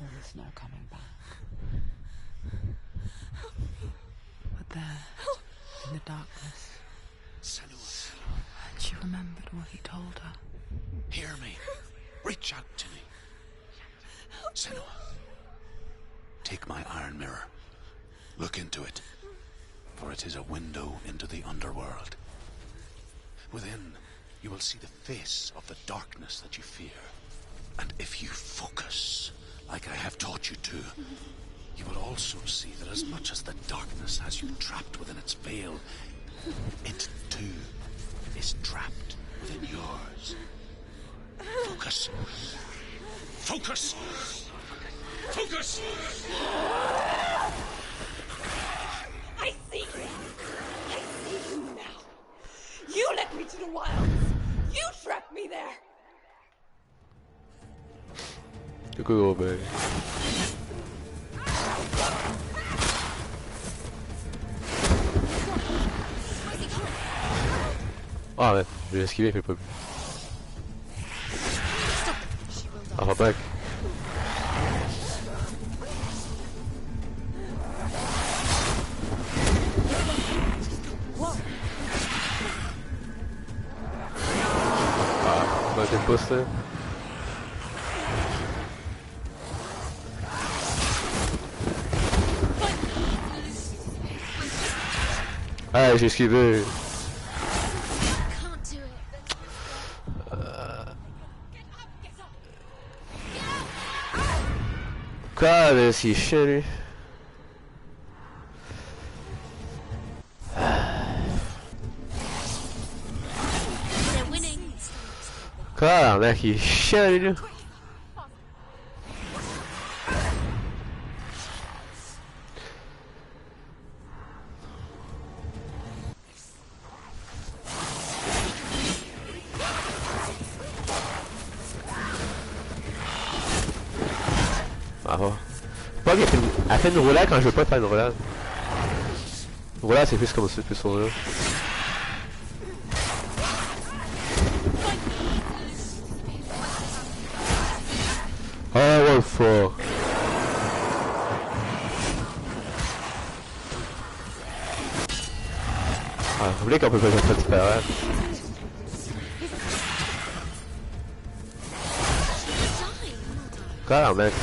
there is no coming back. But there, in the darkness, Senua, and she remembered what he told her. hear me. Reach out to me. Senua, take my iron mirror. Look into it, for it is a window into the underworld. Within, you will see the face of the darkness that you fear. And if you focus, like I have taught you to, you will also see that as much as the darkness has you trapped within its veil, it too is trapped within yours. Focus. Focus! Focus! I see you! I see you now! You led me to the wilds! You trapped me there! Coucou gros bug. Ah ouais, je l'ai esquivé, il fait pas plus. Ah, va back. Ah, bah t'es posté. Ah, j'ai esquivé. Can't do it. Quoi, mais c'est chiant lui. They're winning. Quoi, mec, il est chiant lui. Ah ouais. Pas qu'elle fait une roulade quand je veux pas faire une roulade. Une roulade c'est plus comme ça, plus sur là. Ah ouais, fuck. Ah, vous voulez qu'on peut pas faire ça disparaître. Quoi, mec?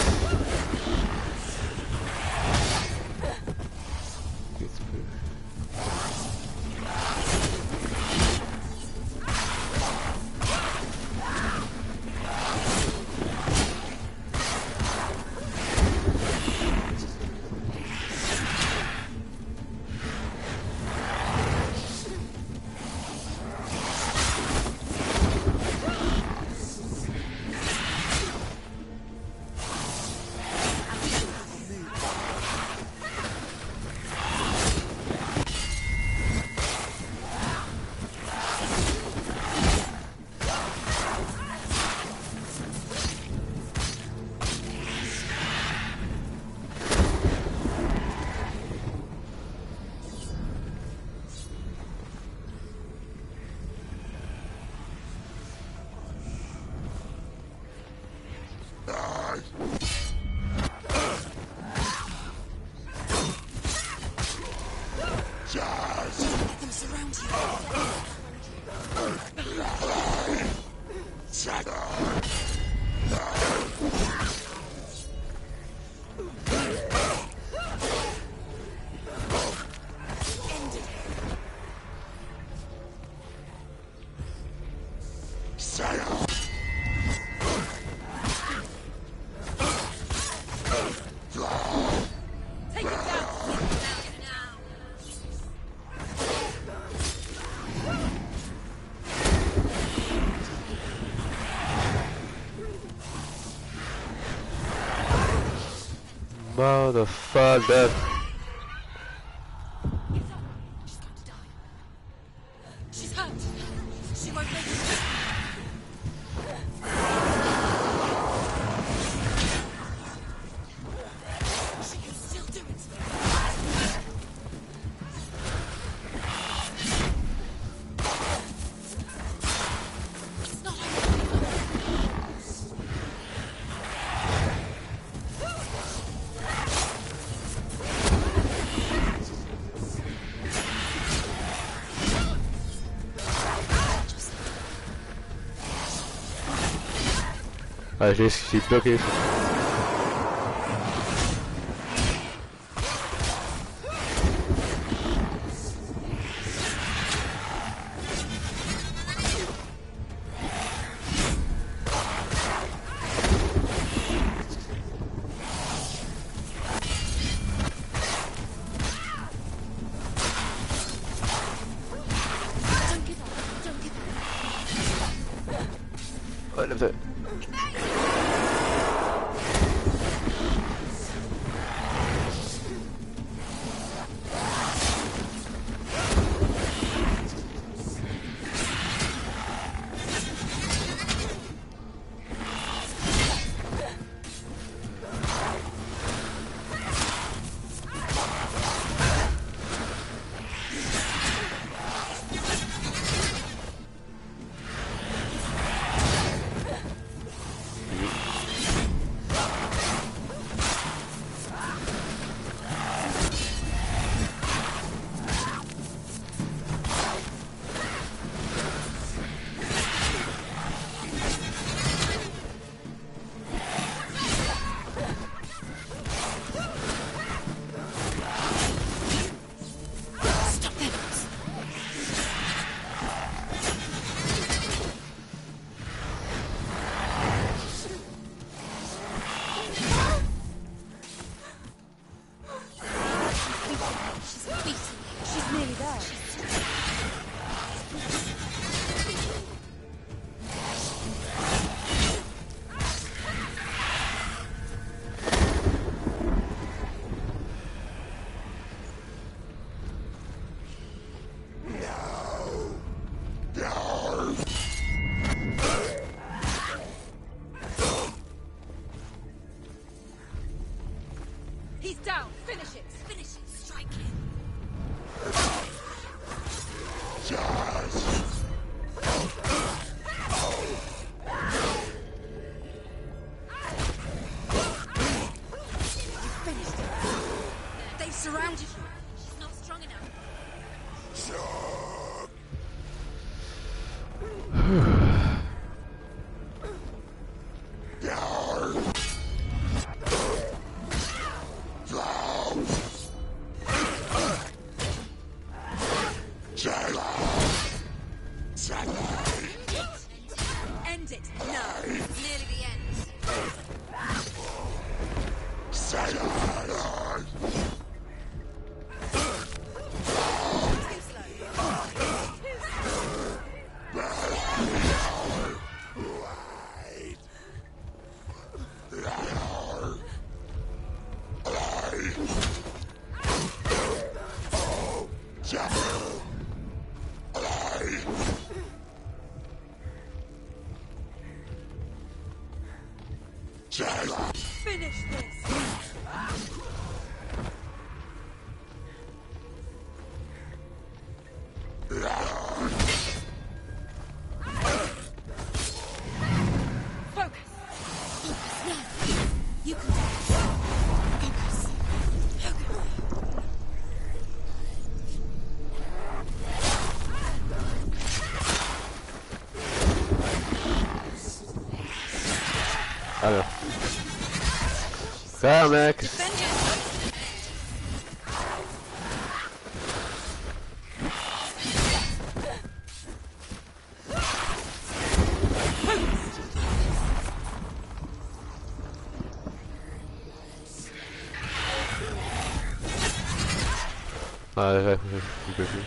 surround you. Take it down. Motherfucker. She's hurt. She won't make it. She can still do it. It's not Ah, j'ai bloqué. Ouais, là, He's down. Finish it. Finish it. Strike him. You finished it. They've surrounded you. She's not strong enough. End it. No. It's nearly the end. Too slow. Finish this. Focus. No. You can do this. Focus. Focus. Alors. Frère, mec. Ah, ouais, je peux plus.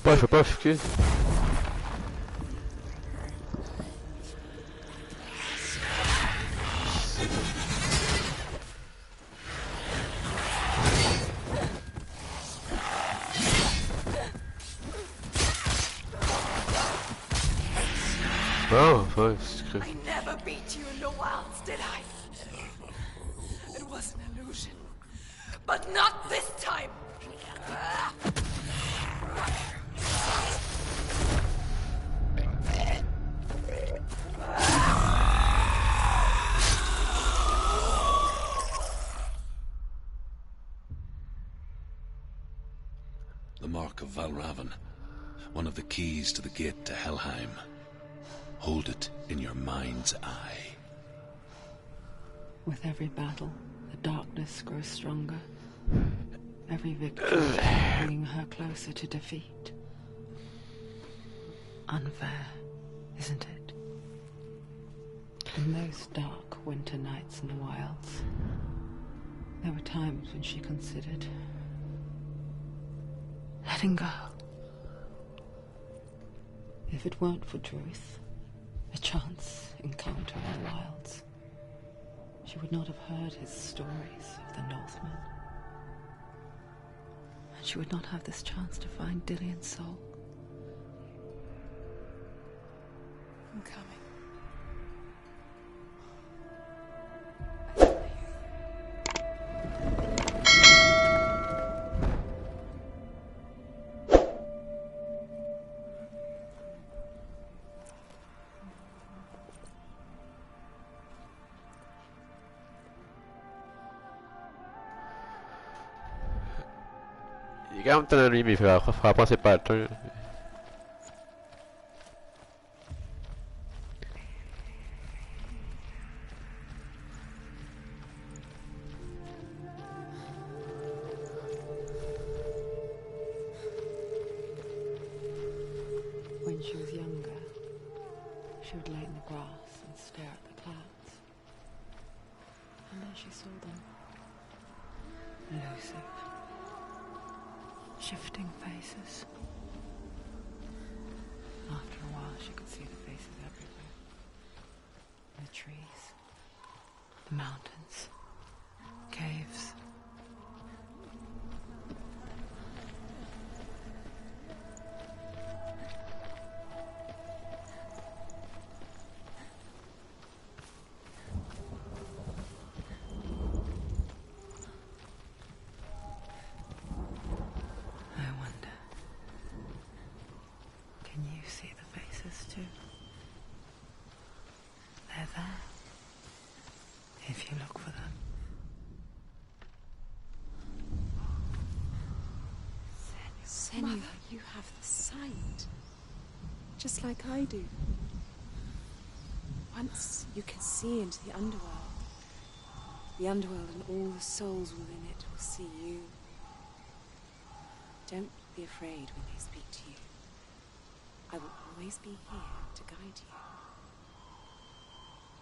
Je peux pas excuse. Oh, ouais, c'est I never beat you in the wilds, did I? It was an illusion. But not this time! The mark of Valravan, one of the keys to the gate to Helheim. Hold it in your mind's eye. With every battle, the darkness grows stronger. Every victory bringing her closer to defeat. Unfair, isn't it? In those dark winter nights in the wilds, there were times when she considered letting go. If it weren't for Druth, a chance encounter in the wilds, she would not have heard his stories of the Northmen. And she would not have this chance to find Dillion's soul. I'm coming. Il est quand même temps lui, mais il fera pas ses patterns. When she was younger, she would lay in the grass and stare at the clouds. And then she saw them. Elusive. Shifting faces. After a while, she could see the faces everywhere. The trees, the mountains, caves. If you look for them. Senua, you have the sight. just like I do. Once you can see into the underworld and all the souls within it will see you. Don't be afraid when they speak to you. I will always be here to guide you.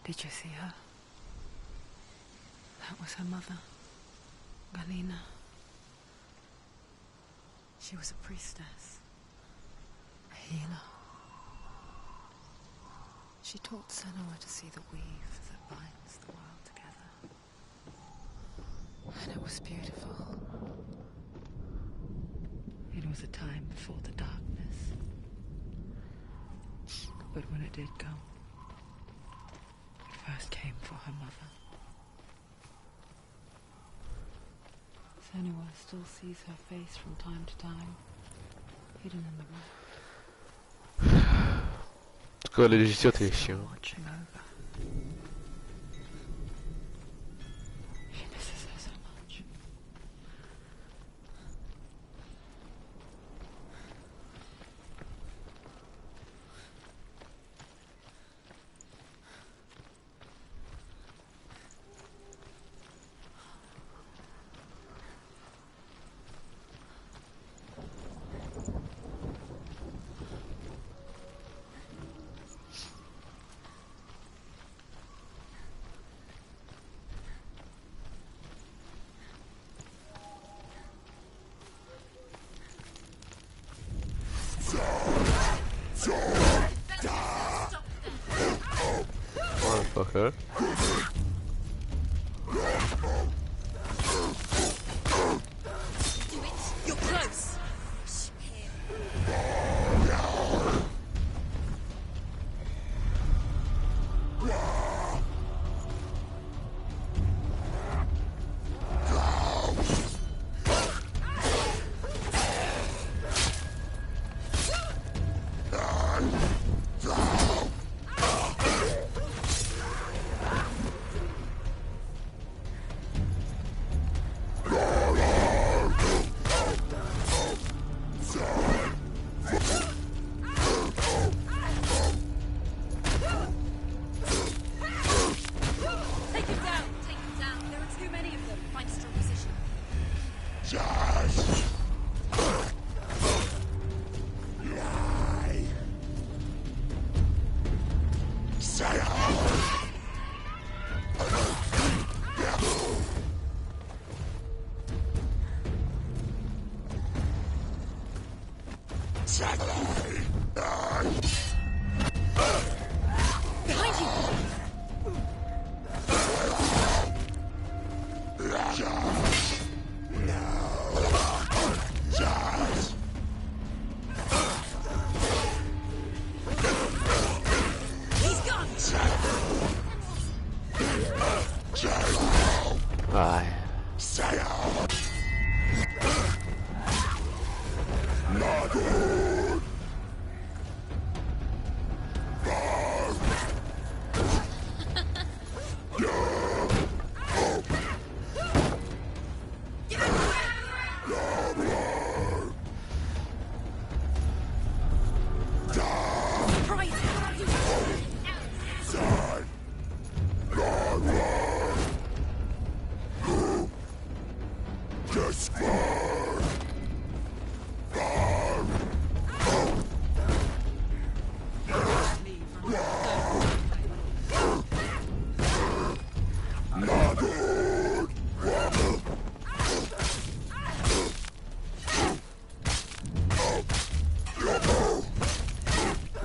Did you see her? That was her mother, Galina. She was a priestess, a healer. She taught Senua to see the weave that binds the world together. And it was beautiful. It was a time before the darkness. But when it did come, it first came for her mother. Senua still sees her face from time to time, hidden in the rock. Tylko logiciel t'es chiant. Watching over. She misses her so much. Okay. You're close. Behind you! He's gone! Aye.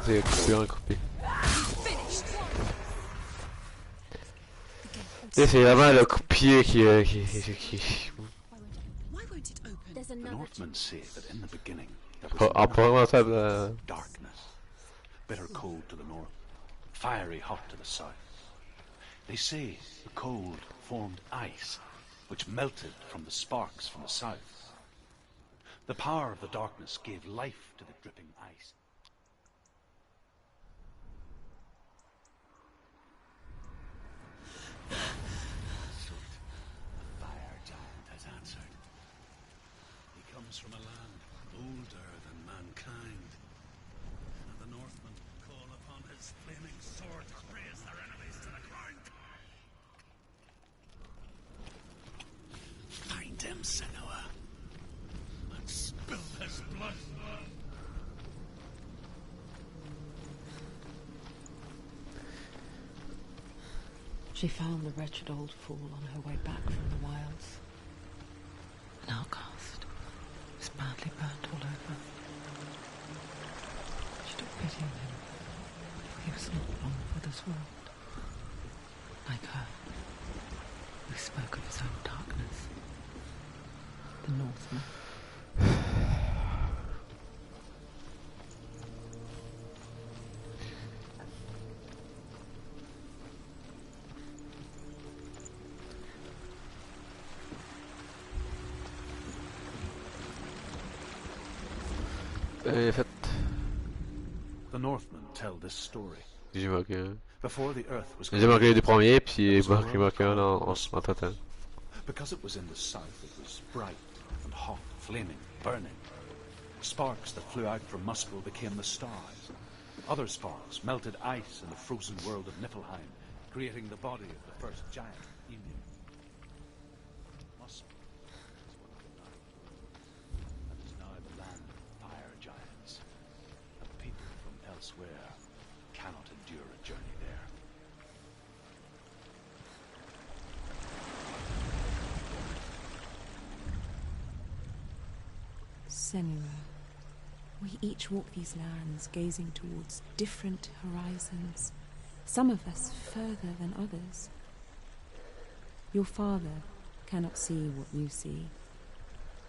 C'est coupé un coupé. Et c'est vraiment le coupier qui Why won't it open? There's The another Northmen say that in the beginning there was darkness, bitter cold to the north, fiery hot to the south. They say the cold formed ice, which melted from the sparks from the south. The power of the darkness gave life to the dripping ice. The fire giant has answered. He comes from a land older than mankind, and the Northmen Find him, Senua, and spill his blood. She found the wretched old fool on her way back from the wilds. An outcast, was badly burnt all over. She took pity on him, for he was not long for this world. Like her, he spoke of his own darkness. The Northman. The Northmen tell this story. J'ai manqué. Before the earth was J'ai manqué les deux premiers, puis there il was a manqué un world en total. Because it was in the south, it was bright and hot, flaming, burning. Sparks that flew out from Muspel became the stars. Other sparks melted ice in the frozen world of Niflheim, creating the body of the first giant, Ymir. Muspel is what it is now, and is now the land of fire giants. And people from elsewhere cannot endure a journey there. Senua, we each walk these lands, gazing towards different horizons, some of us further than others. Your father cannot see what you see,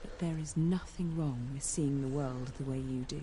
but there is nothing wrong with seeing the world the way you do.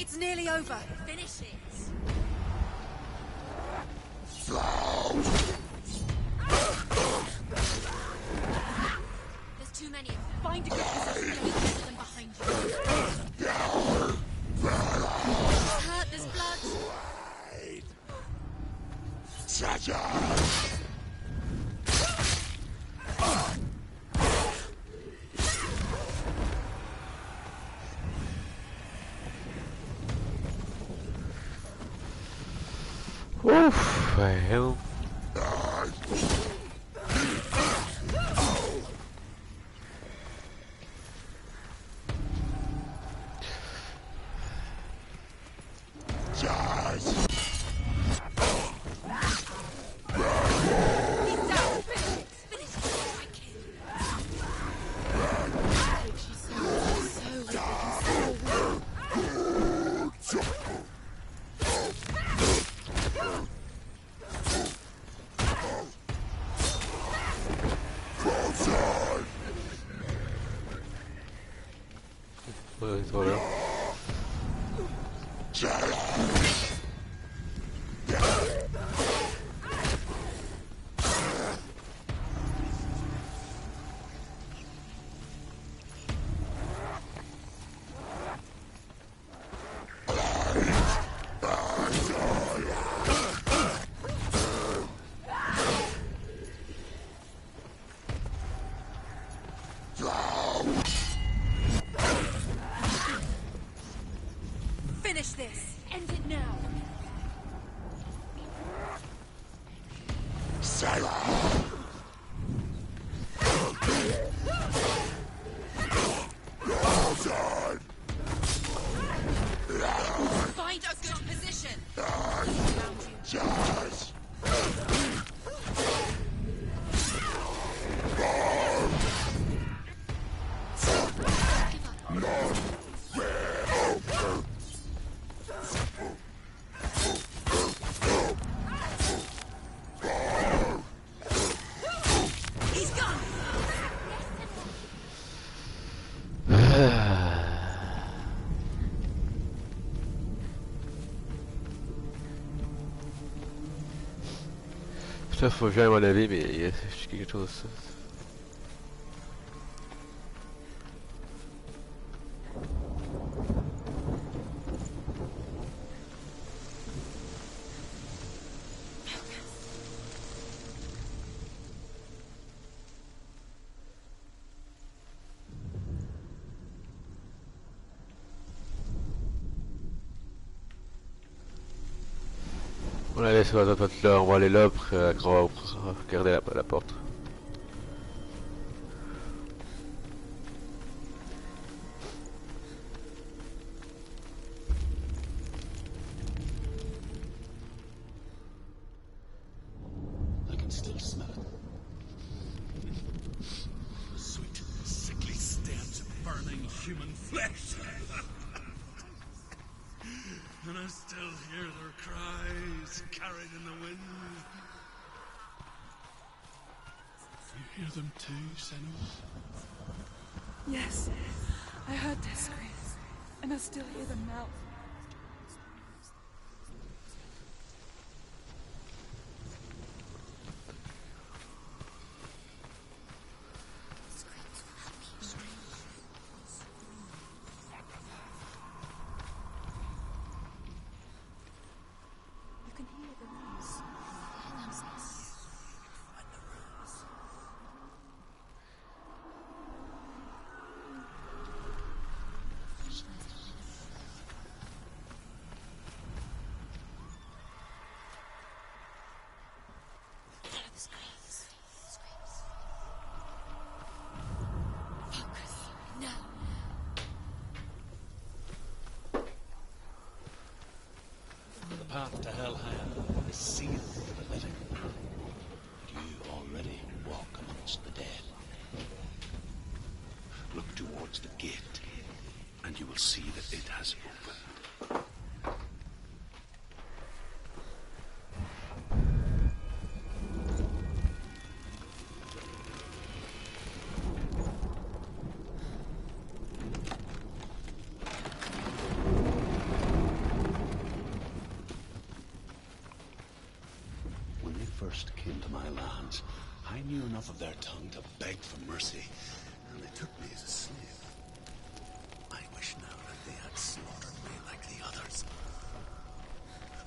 It's nearly over. Finish it. There's too many of them. Find a good position and get them behind you. It's hurt, there's blood. Oof, hell. Ouais, c'est trop bien. Finish this. End it now. Ça faut que j'aille à mon avis, mais il y a quelque chose. On va aller sur la porte là, on va aller là pour regarder la porte. I can still smell it. The sweet, sickly stench of burning human flesh. And I still hear their cries carried in the wind. You hear them too, Senua? Yes, I heard their screams, and I still hear them now. The path to Hellade is sealed with the living. But you already walk amongst the dead. Look towards the gate, and you will see that it has opened. First came to my lands, I knew enough of their tongue to beg for mercy, and they took me as a slave. I wish now that they had slaughtered me like the others.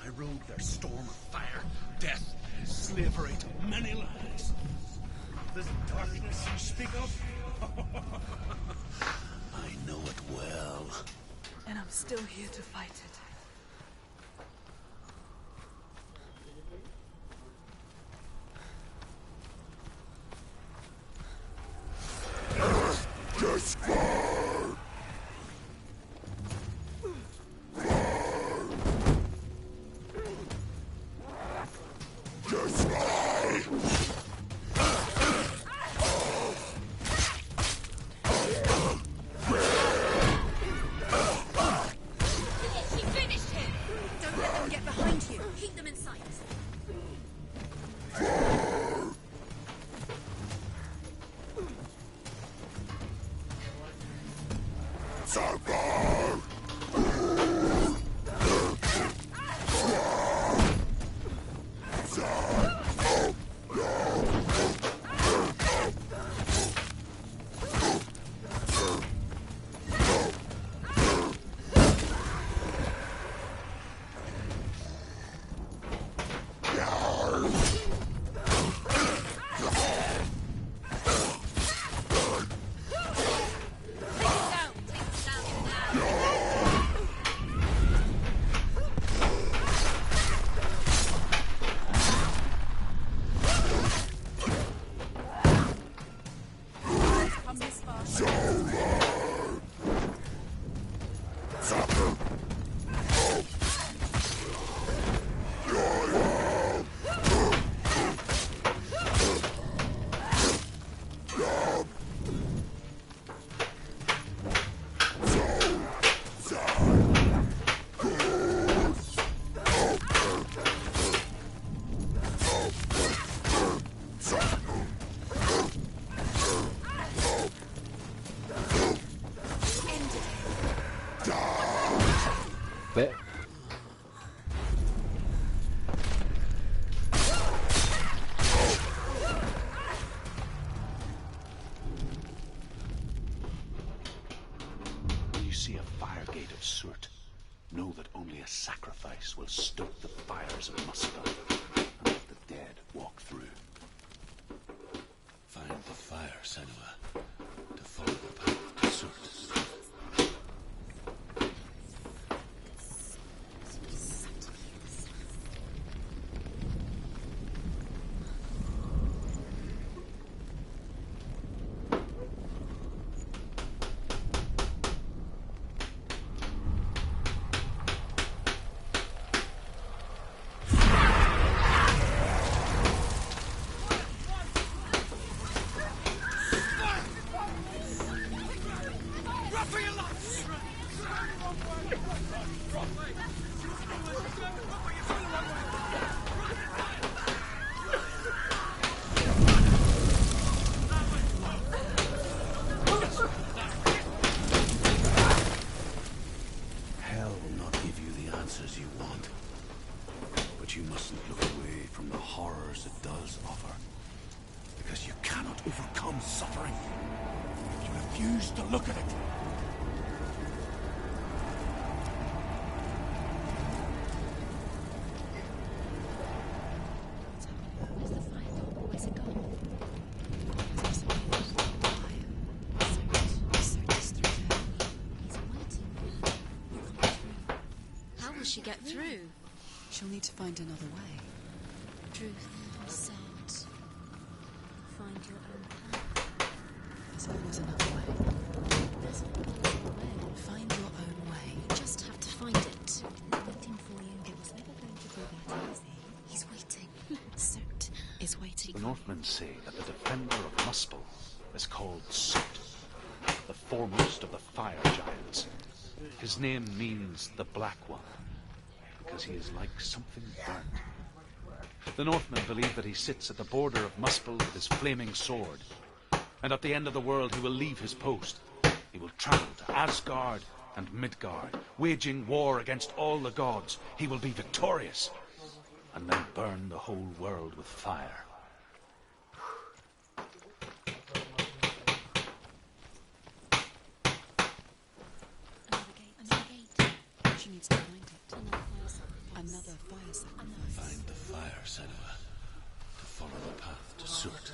I rode their storm of fire, death, and slavery to many lands. This darkness you speak of? I know it well. And I'm still here to fight it. Mais... When you see a fire gate of soot, know that only a sacrifice will stoke the fires of Muspel and let the dead walk through. Find the fire, Senua, to follow the path to soot. Hell will not give you the answers you want. But you mustn't look away from the horrors it does offer. Because you cannot overcome suffering. You refuse to look at it. Where's the fire gone? Where's it gone? How will she get through? She'll need to find another way. Truth said, find your own path. There's always another way. There's another way. Find your own way. You just have to find it. Waiting for you. It was never going to be that easy. He's waiting. Soot is waiting. The Northmen say that the defender of Muspel is called Soot, the foremost of the fire giants. His name means the Black One, because he is like something burnt. The Northmen believe that he sits at the border of Muspel with his flaming sword, and at the end of the world he will leave his post. He will travel to Asgard and Midgard, waging war against all the gods. He will be victorious, and then burn the whole world with fire. Another gate. She needs to find it. Another fire sacrifice. Another fire sacrifice. Find the fire, Senua, to follow the path to soot.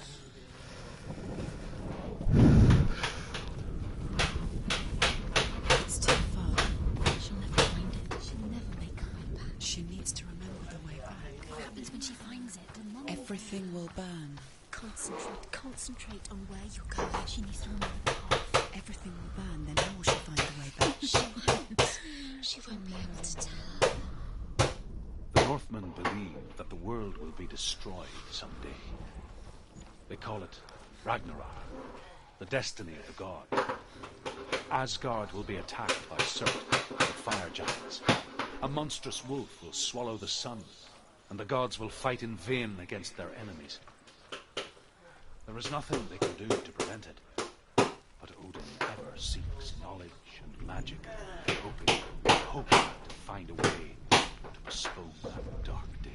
It's too far. She'll never find it. She'll never make her way back. She needs to remember the way back. What happens when she finds it? Everything will burn. Concentrate on where you're going. She needs to remember the path. Everything will burn, then how will she find the way back? She won't be able to tell. The Northmen believe that the world will be destroyed someday. They call it Ragnarok, the destiny of the god. Asgard will be attacked by Surt, the fire giants. A monstrous wolf will swallow the sun, and the gods will fight in vain against their enemies. There is nothing they can do to prevent it, but Odin ever seeks knowledge and magic, hoping to find a way to postpone that dark day.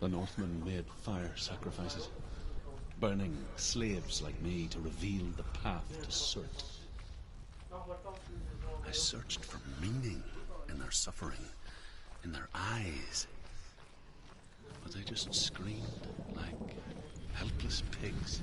The Northmen made fire sacrifices, burning slaves like me to reveal the path to Surt. I searched for meaning in their suffering, in their eyes. But they just screamed like helpless pigs.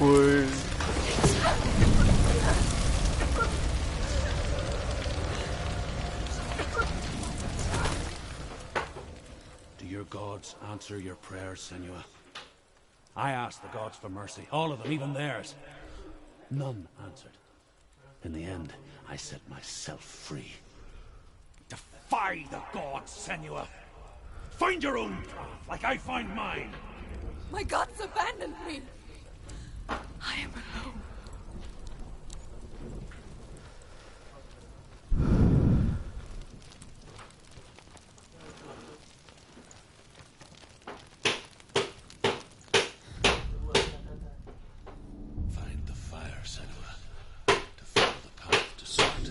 Oui. Do your gods answer your prayers, Senua? I asked the gods for mercy, all of them, even theirs. None answered. In the end, I set myself free. Defy the gods, Senua! Find your own path, like I find mine! My gods abandoned me. I am alone. Find the fire, Senua, to follow the path to Sort.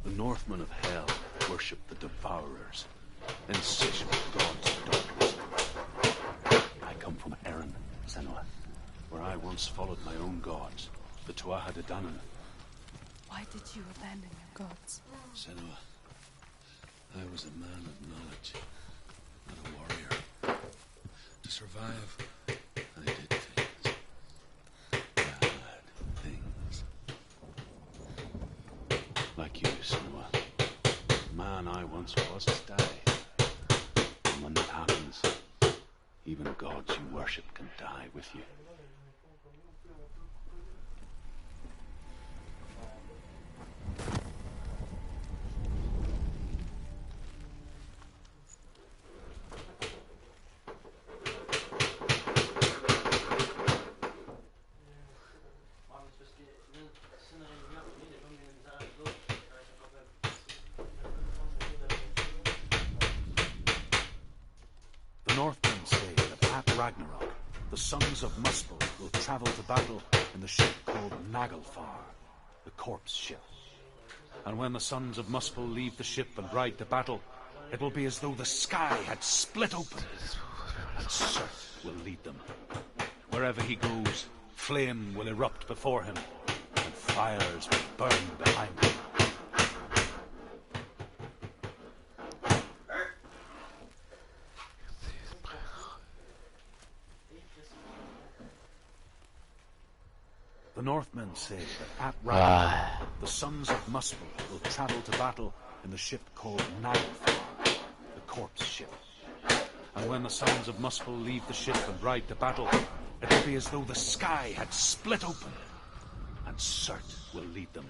The Northmen of Hell worship the Devourers, insatiable gods of darkness. I come from Erin, Senua, where I once followed my own gods, the Tuatha De Danann. Why did you abandon your gods? Senua, I was a man of knowledge, not a warrior. To survive, I did things. Bad things. Like you, Senua. Man I once was to die. And when that happens, even gods you worship can die with you. The Northmen say that at Ragnarok, the sons of Muspel will travel to battle in the ship called Naglfar, the corpse ship. And when the sons of Muspel leave the ship and ride to battle, it will be as though the sky had split open, and Surt will lead them. Wherever he goes, flame will erupt before him, and fires will burn behind him. The Northmen say that at Ragnarok, the sons of Muspel will travel to battle in the ship called Naglfar, the corpse ship. And when the sons of Muspel leave the ship and ride to battle, it will be as though the sky had split open, and Surt will lead them.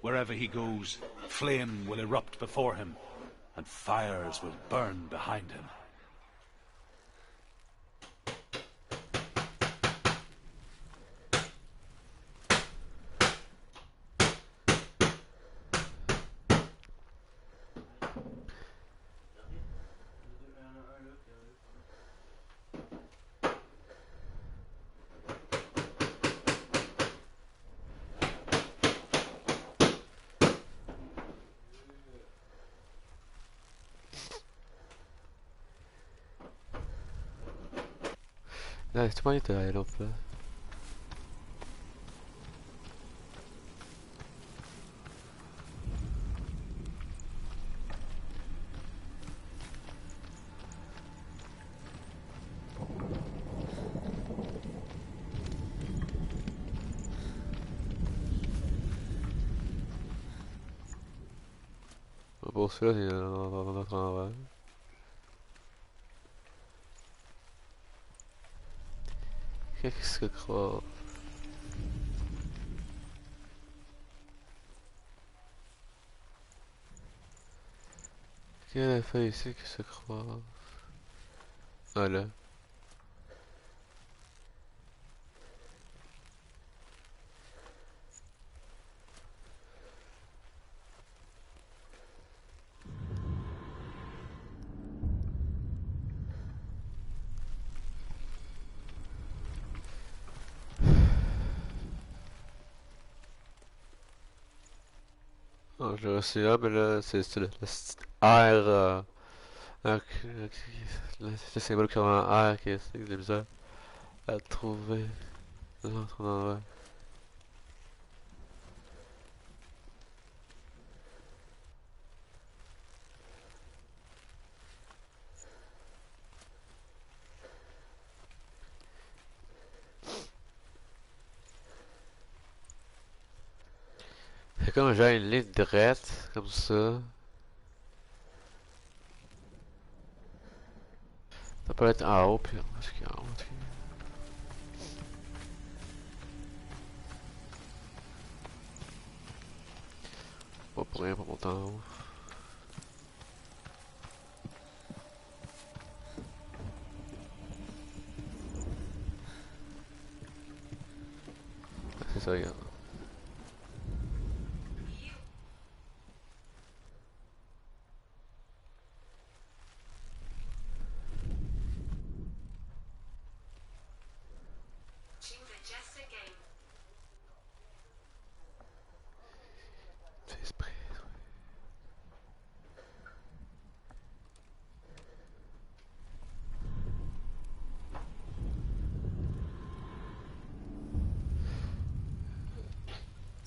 Wherever he goes, flame will erupt before him, and fires will burn behind him. Nej, det var inte här uppe. Pour cela, c'est un travail. Qu'est-ce que croire? Quelle feuille ici que se croire? Voilà. Je suis là, mais là, c'est le R Donc, le symbole qui est en R, qui est de la misère à trouver dans son endroit. C'est comme j'ai une ligne droite, comme ça. Ça peut être en haut, puis est-ce qu'il y a en haut? Pas pour rien pour monter en haut. Ah, c'est ça, regarde.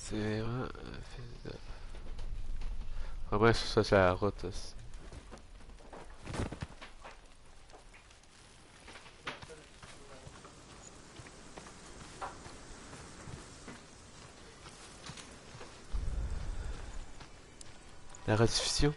C'est vraiment... Vraiment, ça c'est la route aussi. La rediffusion.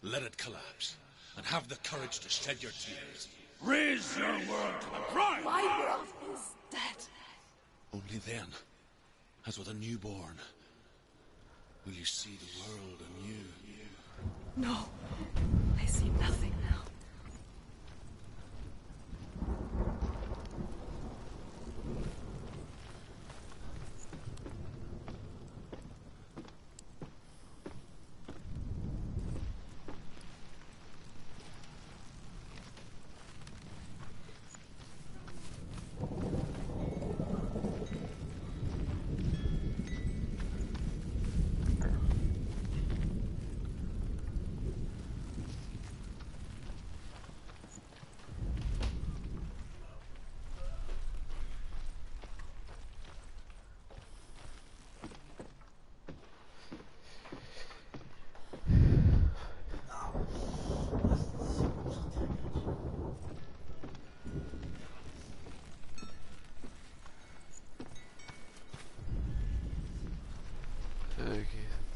Let it collapse, and have the courage to shed your tears. Raise your world to the brine! My world is dead. Only then, as with a newborn, will you see the world anew. No, I see nothing now.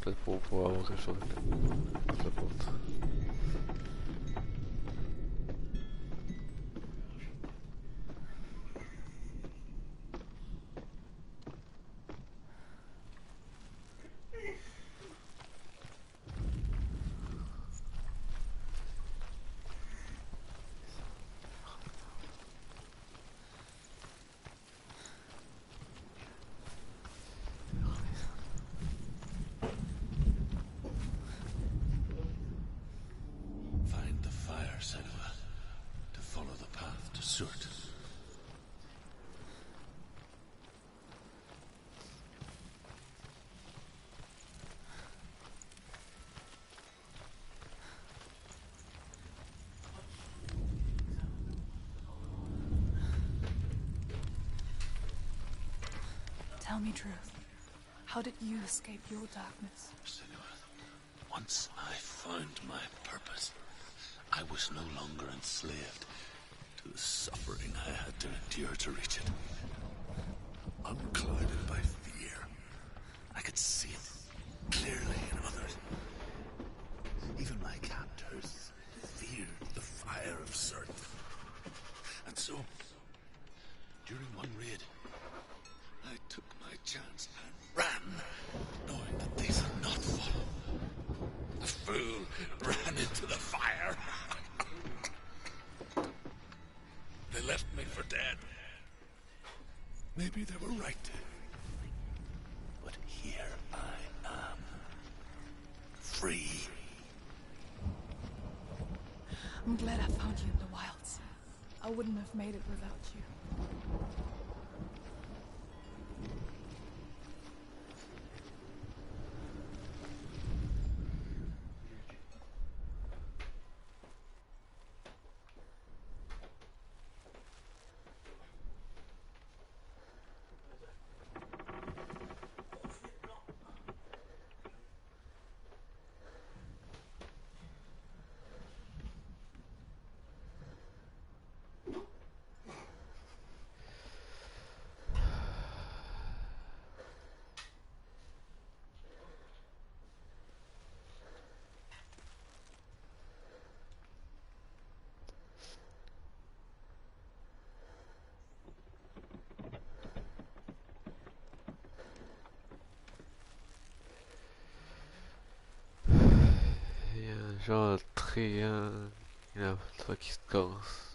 Peut-être pour pouvoir avoir quelque chose avec la porte. Find the fire, Senua, to follow the path to Surt. Tell me truth. How did you escape your darkness? Senua, once I found my purpose, I was no longer enslaved to the suffering I had to endure to reach it. Unclouded by fear, I could see it clearly in others. Even my captors feared the fire of Surt. And so, during one raid, I took my chance and ran, knowing that they would not follow. The fool ran into the fire. They left me for dead. Maybe they were right. But here I am. Free. I'm glad I found you in the wilds. I wouldn't have made it without you. Il y a un genre de triangle, il y a un truc qui se casse.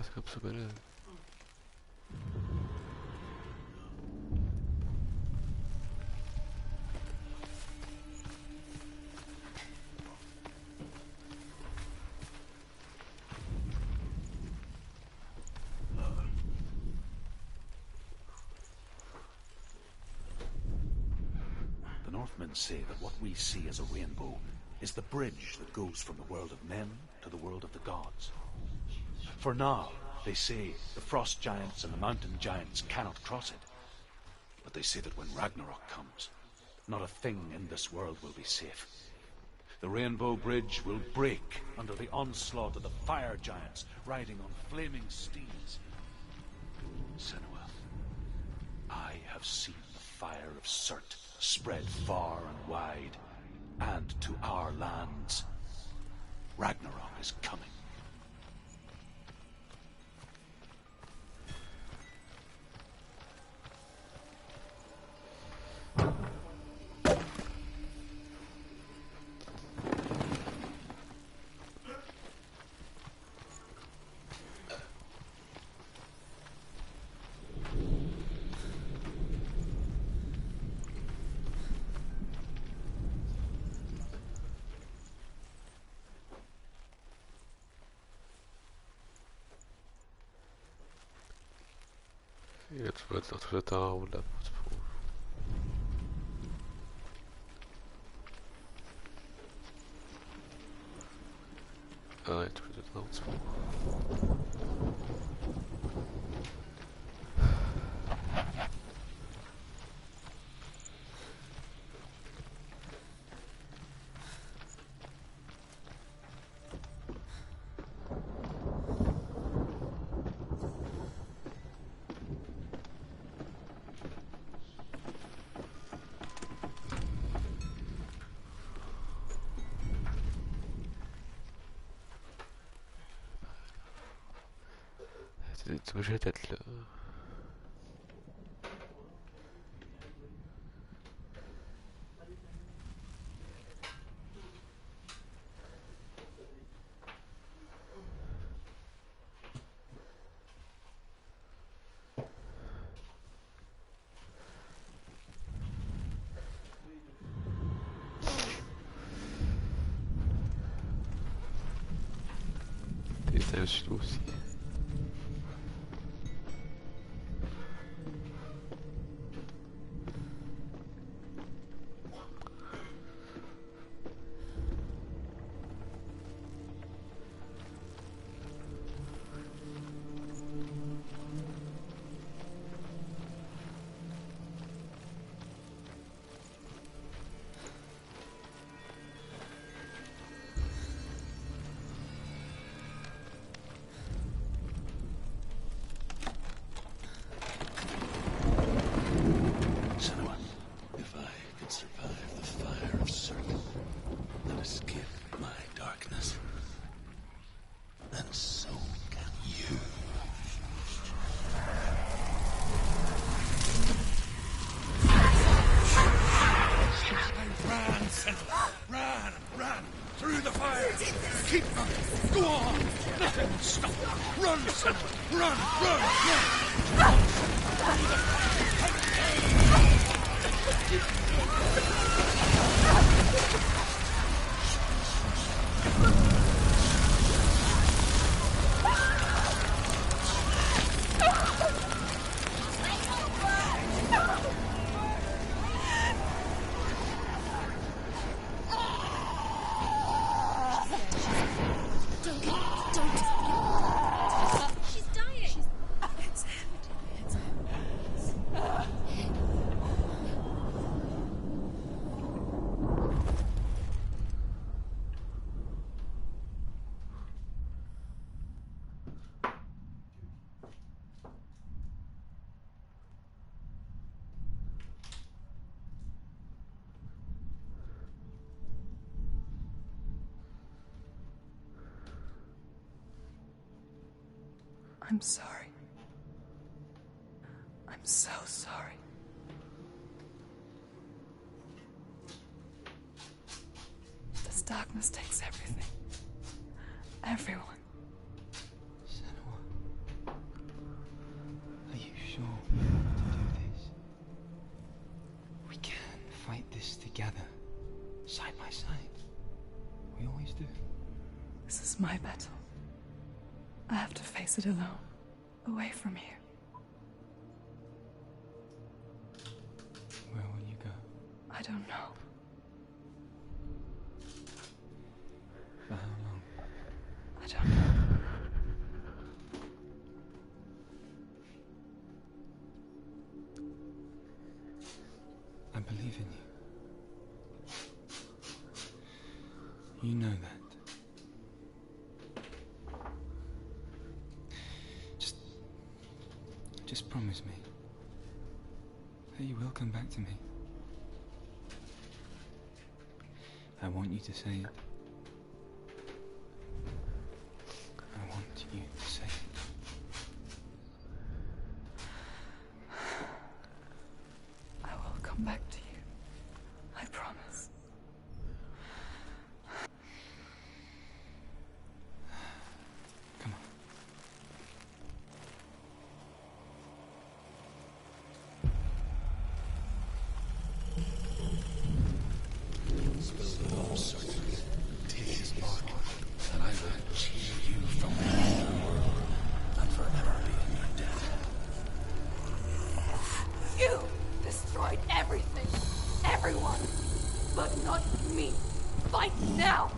C'est comme ça que là. The Northmen say that what we see as a rainbow is the bridge that goes from the world of men to the world of the gods. For now, they say the frost giants and the mountain giants cannot cross it. But they say that when Ragnarok comes, not a thing in this world will be safe. The Rainbow Bridge will break under the onslaught of the fire giants riding on flaming steeds. Senua, I have seen the fire of Surt spread far and wide, and to our lands. Ragnarok is coming. On va retrouver le temps en haut de la porte. Ah ouais, tout le temps en dessous. C'est obligé d'être là. T'es un sud aussi. Senua, if I could survive the fire of service that escaped my darkness, then so can you. Run, Senua! Run! Run! Through the fire! Keep running! Go on! Nothing will stop! Run, Senua! Run! Run! Run! She's dying. I'm sorry. I'm so sorry. This darkness takes everything. Everyone. Senua, are you sure we want to do this? We can fight this together, side by side. We always do. This is my battle. I have to face it alone, away from here. Where will you go? I don't know. For how long? I don't know. I believe in you. You know that. Just promise me that you will come back to me. I want you to say it. I want you to say it. I will come back to you. I promise. Come on. Spill the whole circle. fight now!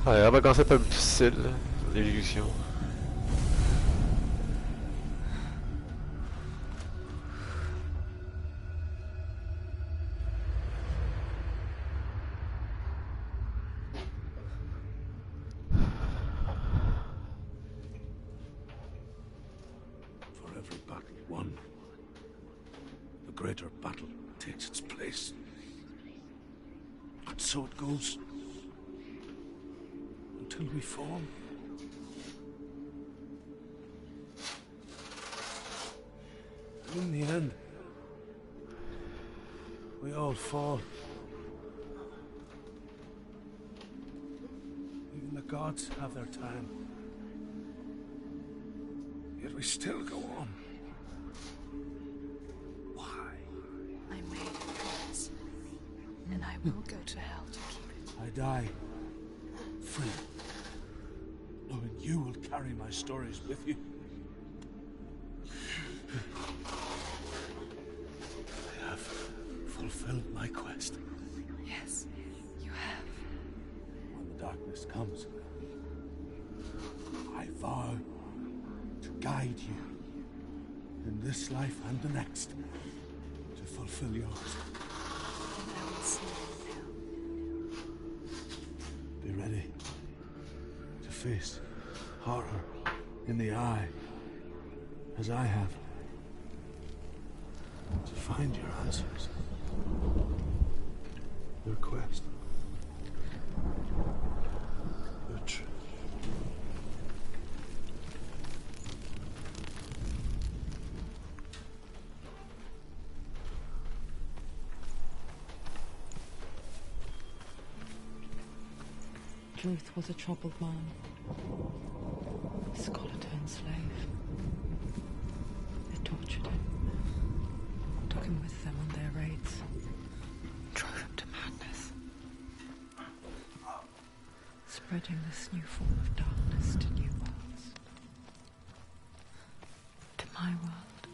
Ouais, on va commencer par le plus difficile, l'exécution. For every battle won, a greater battle takes its place. And so it goes. Until we fall. And in the end, we all fall. Even the gods have their time. Yet we still go on. Why? I made a promise, and I will go to hell to keep it. I die free, knowing you will carry my stories with you. I have fulfilled my quest. Yes, you have. When the darkness comes, I vow to guide you in this life and the next to fulfill yours. And I will see you in hell. Be ready to face horror in the eye, as I have. To find your answers. Your quest. Your truth. Truth was a troubled man, a scholar turned slave. They tortured him, took him with them on their raids, drove him to madness, spreading this new form of darkness to new worlds. To my world.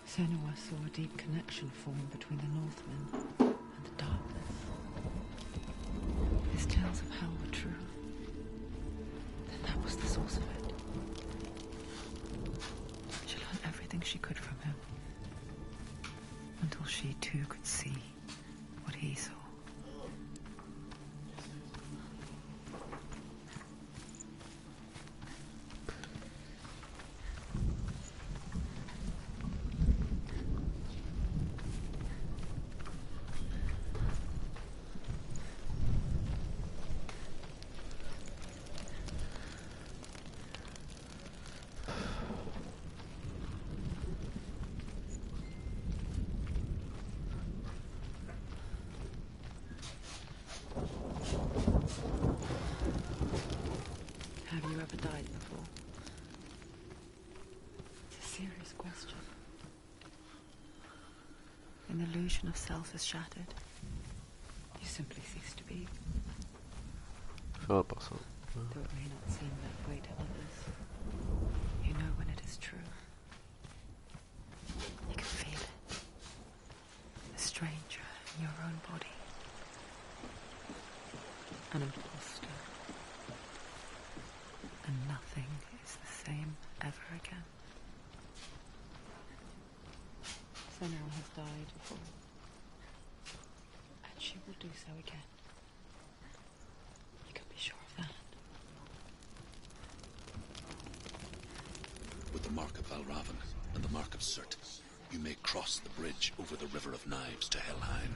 Senua saw a deep connection form between the Northmen and the darkness. too could see what he saw. Have you ever died before? It's a serious question. An illusion of self is shattered. You simply cease to be. Though it may not seem that way to others, you know when it is true. You can feel it. A stranger in your own body. An imposter. And nothing is the same ever again. Senua has died before, and she will do so again. You can be sure of that. With the mark of Valravan and the mark of Surt, you may cross the bridge over the River of Knives to Hellade.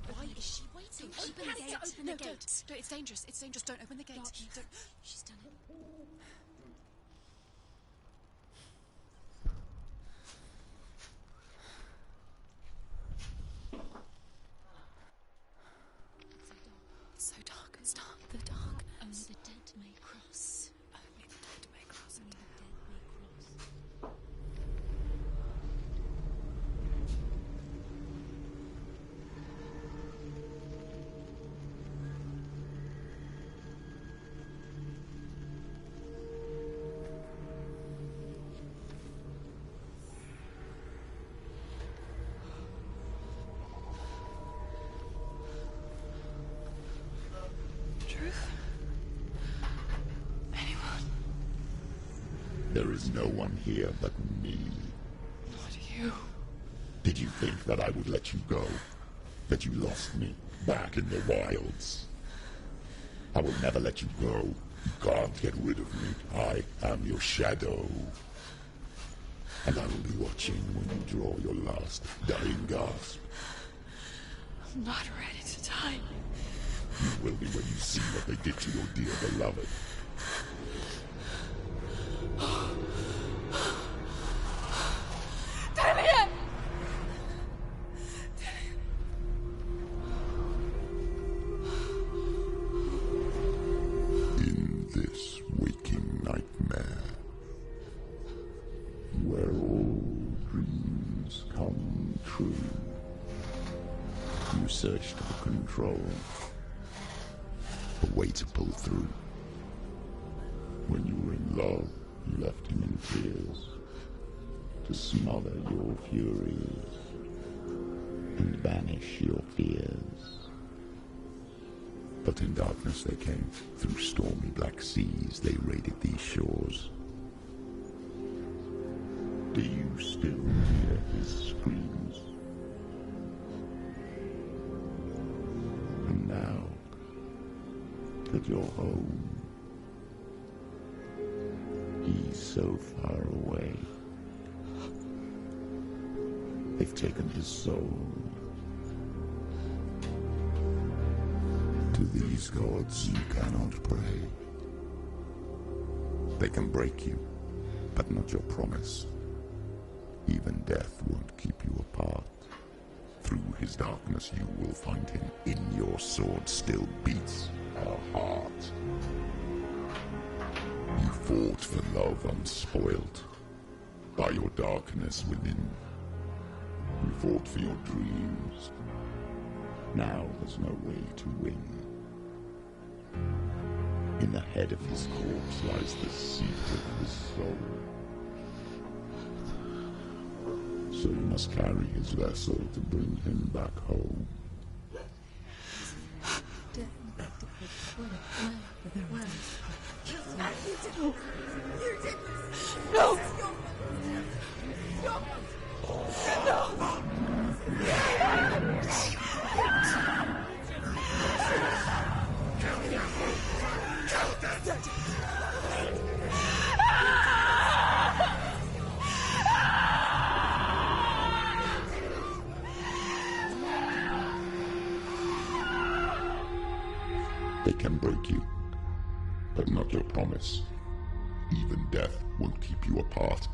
Why is she waiting? Open the gate. Open the gate. No, it's dangerous. It's dangerous. Don't open the gate. Don't. She's done it. It's so dark. It's dark. The dark. Only the dead may cross. Only the dead may cross. Only the dead may cross. There is no one here but me. Not you. Did you think that I would let you go? That you lost me back in the wilds? I will never let you go. You can't get rid of me. I am your shadow. And I will be watching when you draw your last dying gasp. I'm not ready to die. You will be when you see what they did to your dear beloved. In this waking nightmare, where all dreams come true, you searched for control, a way to pull through. When you were in love, you left him in tears, to smother your furies and banish your fears. But in darkness they came, through stormy black seas they raided these shores. Do you still hear his screams? And now that you're home, he's so far away. They've taken his soul. To these gods you cannot pray. They can break you, but not your promise. Even death won't keep you apart. Through his darkness you will find him. In your sword still beats a heart. You fought for love unspoilt. By your darkness within. You fought for your dreams. Now there's no way to win. In the head of his corpse lies the seat of his soul. So you must carry his vessel to bring him back home. No! They can break you, but not your promise. Even death won't keep you apart.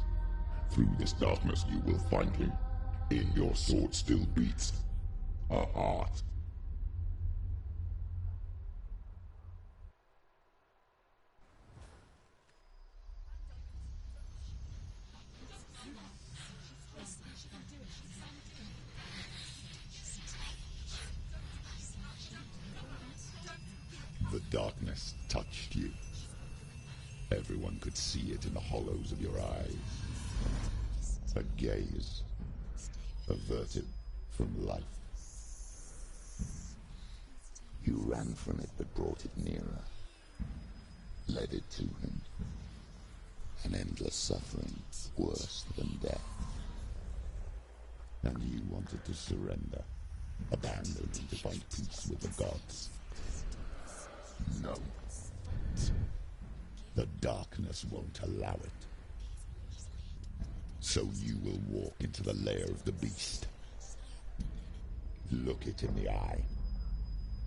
Through this darkness you will find him. In your sword still beats a heart. The darkness touched you. Everyone could see it in the hollows of your eyes. A gaze averted from life. You ran from it but brought it nearer. Led it to him. An endless suffering worse than death. And you wanted to surrender. Abandon and to find peace with the gods. No. The darkness won't allow it. So you will walk into the lair of the beast. Look it in the eye,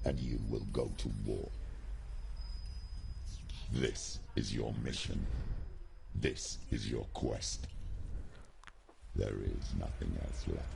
and you will go to war. This is your mission. This is your quest. There is nothing else left.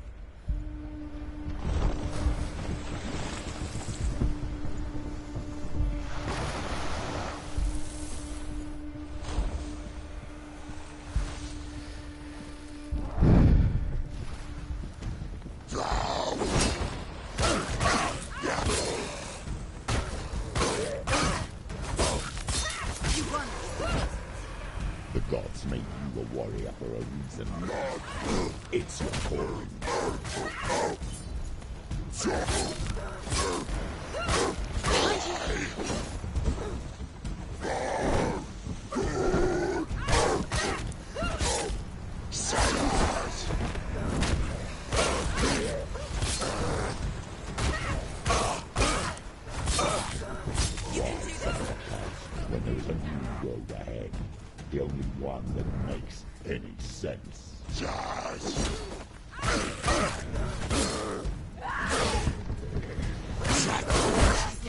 The gods made you a warrior for a reason. It's your calling. When there is a new road ahead, the only one that makes any sense.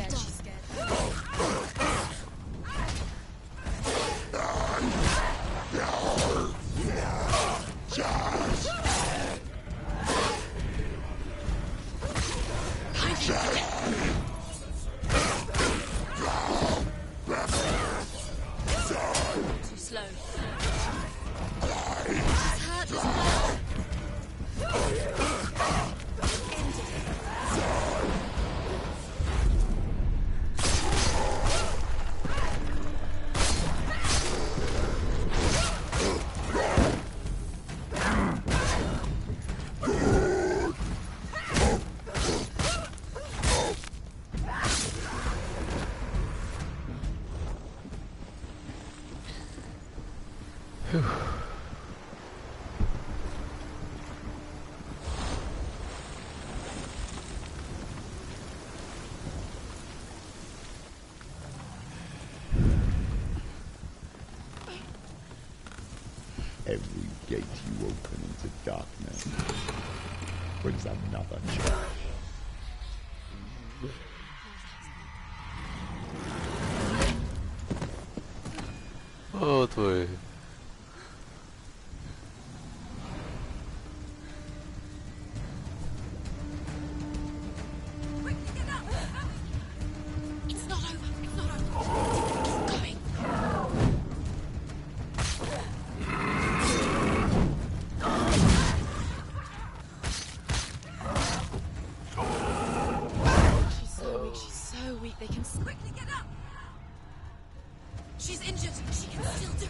She's scared. Too slow. She's hurt as well. Every gate you open into darkness brings another charge. Oh, toi. It's not over. It's not over. Keep going. She's so weak. They can quickly get up. She's injured. She can still do it.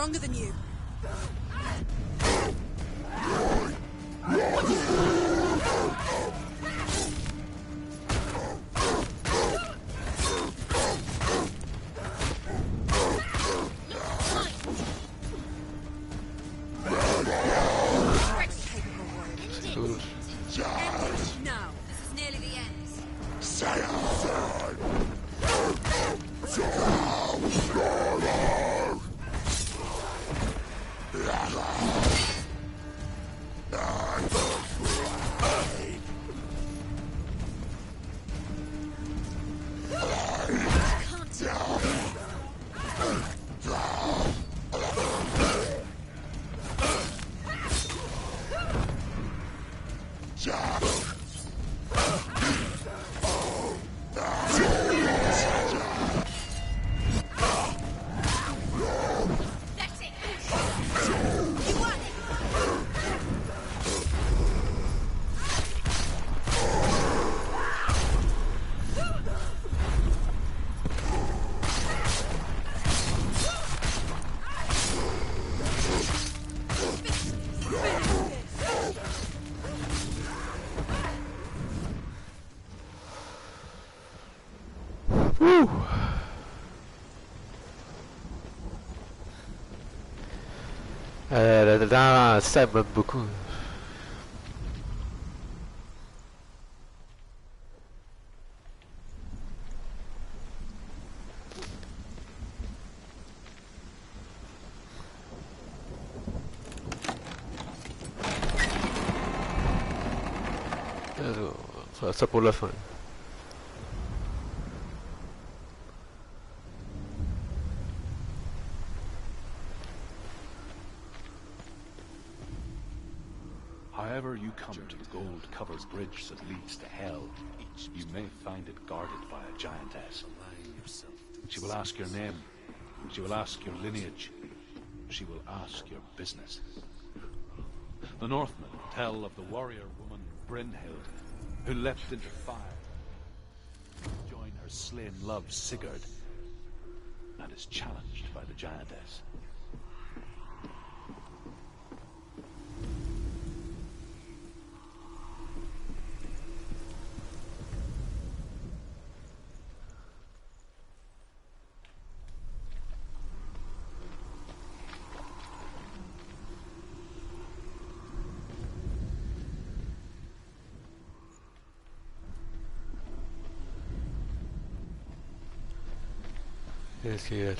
stronger than you. No, this is nearly the end. Là, ça m'aime beaucoup. Ça pour la fin. However you come to the gold-covered bridge that leads to hell, you may find it guarded by a giantess. She will ask your name, she will ask your lineage, she will ask your business. The Northmen tell of the warrior woman Brynhild, who leapt into fire to join her slain love Sigurd, and is challenged by the giantess. Qu'est-ce qu'il y a là?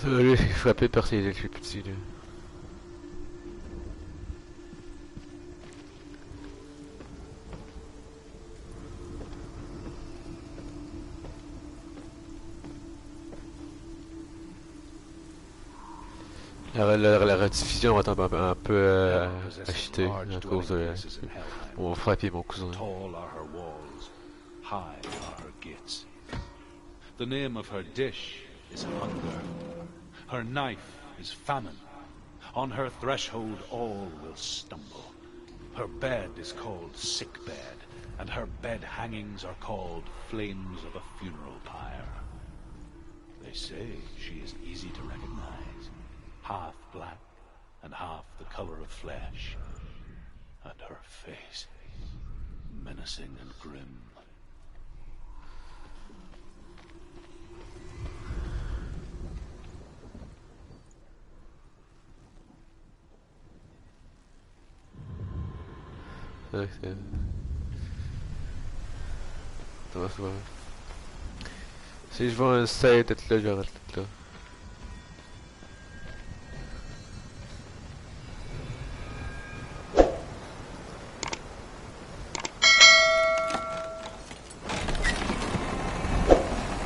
Lui, il est frappé par ses plus petits. Là. La rediffusion va être un peu agitée à cause de mon frère et mon cousin. The name of her dish is hunger. Her knife is famine. On her threshold all will stumble. Her bed is called sick bed, and her bed hangings are called flames of a funeral pyre. They say she is easy to recognize, half black and half the color of flesh, and her face menacing and grim. Ouais, c'est... Attends, c'est vrai. Si je vois un save peut-être là, j'arrête peut-être là.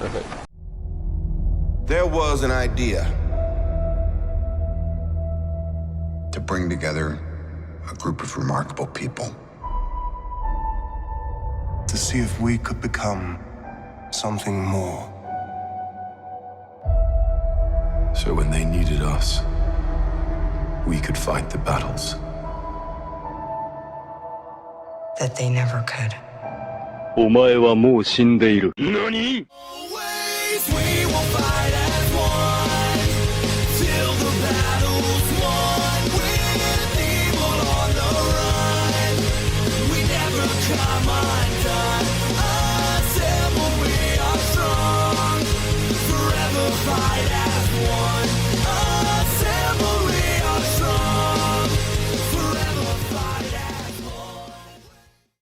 Okay. There was an idea to bring together a group of remarkable people. To see if we could become something more. So when they needed us, we could fight the battles that they never could. お前はもう死んでいる。何？